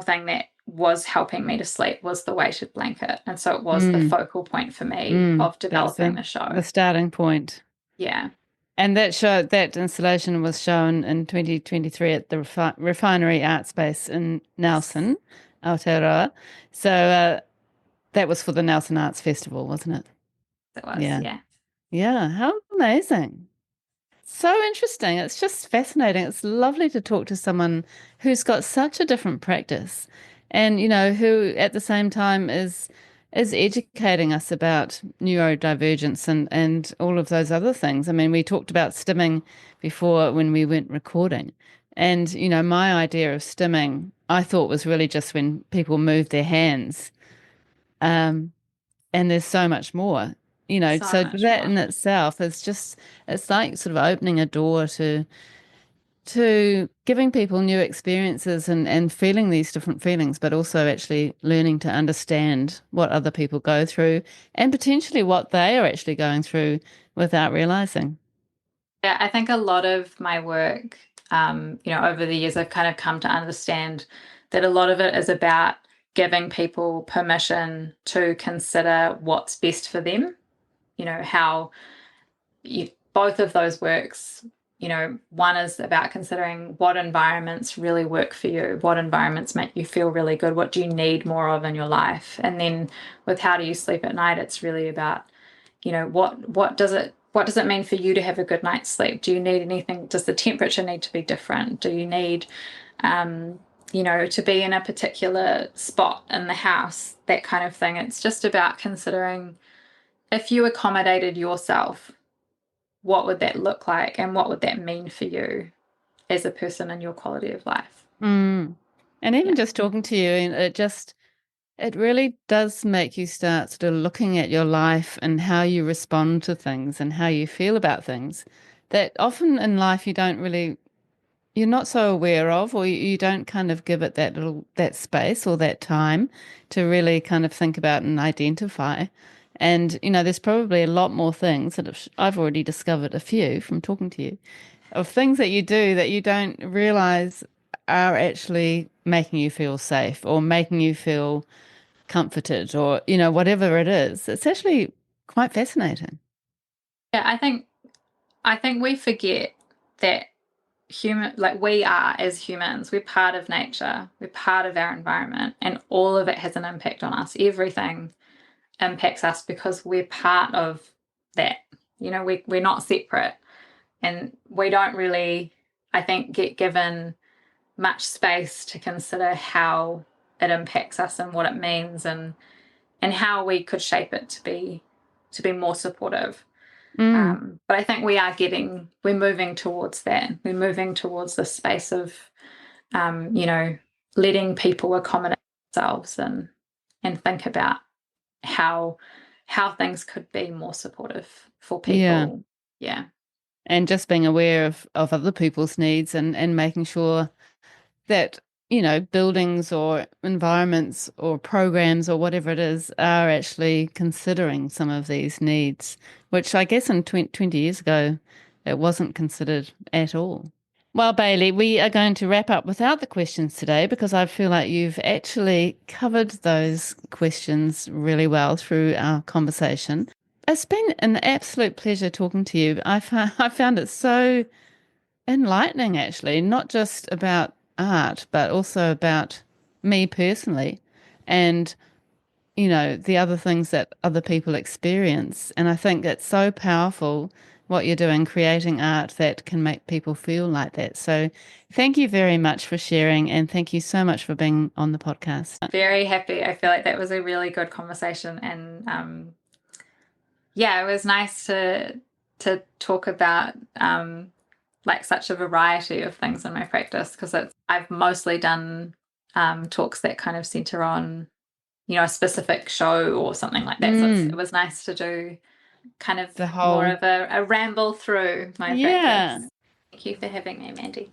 thing that was helping me to sleep, was the weighted blanket. And so it was the focal point for me of developing the show. The starting point. Yeah. And that installation was shown in 2023 at the Refinery Art Space in Nelson, Aotearoa. So that was for the Nelson Arts Festival, wasn't it? It was, yeah. Yeah, how amazing. So interesting. It's just fascinating. It's lovely to talk to someone who's got such a different practice, and, who at the same time is educating us about neurodivergence and all of those other things. I mean, we talked about stimming before when we weren't recording. And, my idea of stimming, I thought, was really just when people move their hands. And there's so much more, so that in itself is just, it's like sort of opening a door to giving people new experiences and feeling these different feelings, but also actually learning to understand what other people go through and potentially what they are actually going through without realizing. Yeah, I think a lot of my work, over the years, I've kind of come to understand that a lot of it is about giving people permission to consider what's best for them. How both of those works. One is about considering what environments really work for you, what environments make you feel really good, what do you need more of in your life. And then with how do you sleep at night, it's really about, what does it mean for you to have a good night's sleep? Do you need anything? Does the temperature need to be different? Do you need to be in a particular spot in the house, that kind of thing. It's just about considering, if you accommodated yourself, what would that look like and what would that mean for you as a person in your quality of life? And even just talking to you, and it really does make you start sort of looking at your life and how you respond to things and how you feel about things that often in life you're not so aware of, or you don't kind of give it that space or that time to really kind of think about and identify. And, there's probably a lot more things that I've already discovered a few from talking to you, of things that you do that you don't realize are actually making you feel safe or making you feel comforted, or, whatever it is. It's actually quite fascinating. Yeah, I think we forget that we are, as humans, we're part of nature, we're part of our environment, and all of it has an impact on us. Everything impacts us because we're part of that. We're not separate, and we don't really, I think, get given much space to consider how it impacts us and what it means, and how we could shape it to be more supportive. But I think we're moving towards that. We're moving towards this space of letting people accommodate themselves and think about how things could be more supportive for people. Yeah. And just being aware of other people's needs and making sure that, buildings or environments or programs or whatever it is are actually considering some of these needs, which I guess in 20 years ago, it wasn't considered at all. Well, Bailee, we are going to wrap up without the questions today because I feel like you've actually covered those questions really well through our conversation. It's been an absolute pleasure talking to you. I found it so enlightening, actually, not just about art, but also about me personally and, the other things that other people experience. And I think it's so powerful what you're doing, creating art that can make people feel like that. So thank you very much for sharing, and thank you so much for being on the podcast. Very happy. I feel like that was a really good conversation, and it was nice to talk about like such a variety of things in my practice, because I've mostly done talks that kind of center on a specific show or something like that. So it was nice to do kind of more of a ramble through my practice. Thank you for having me, Mandy.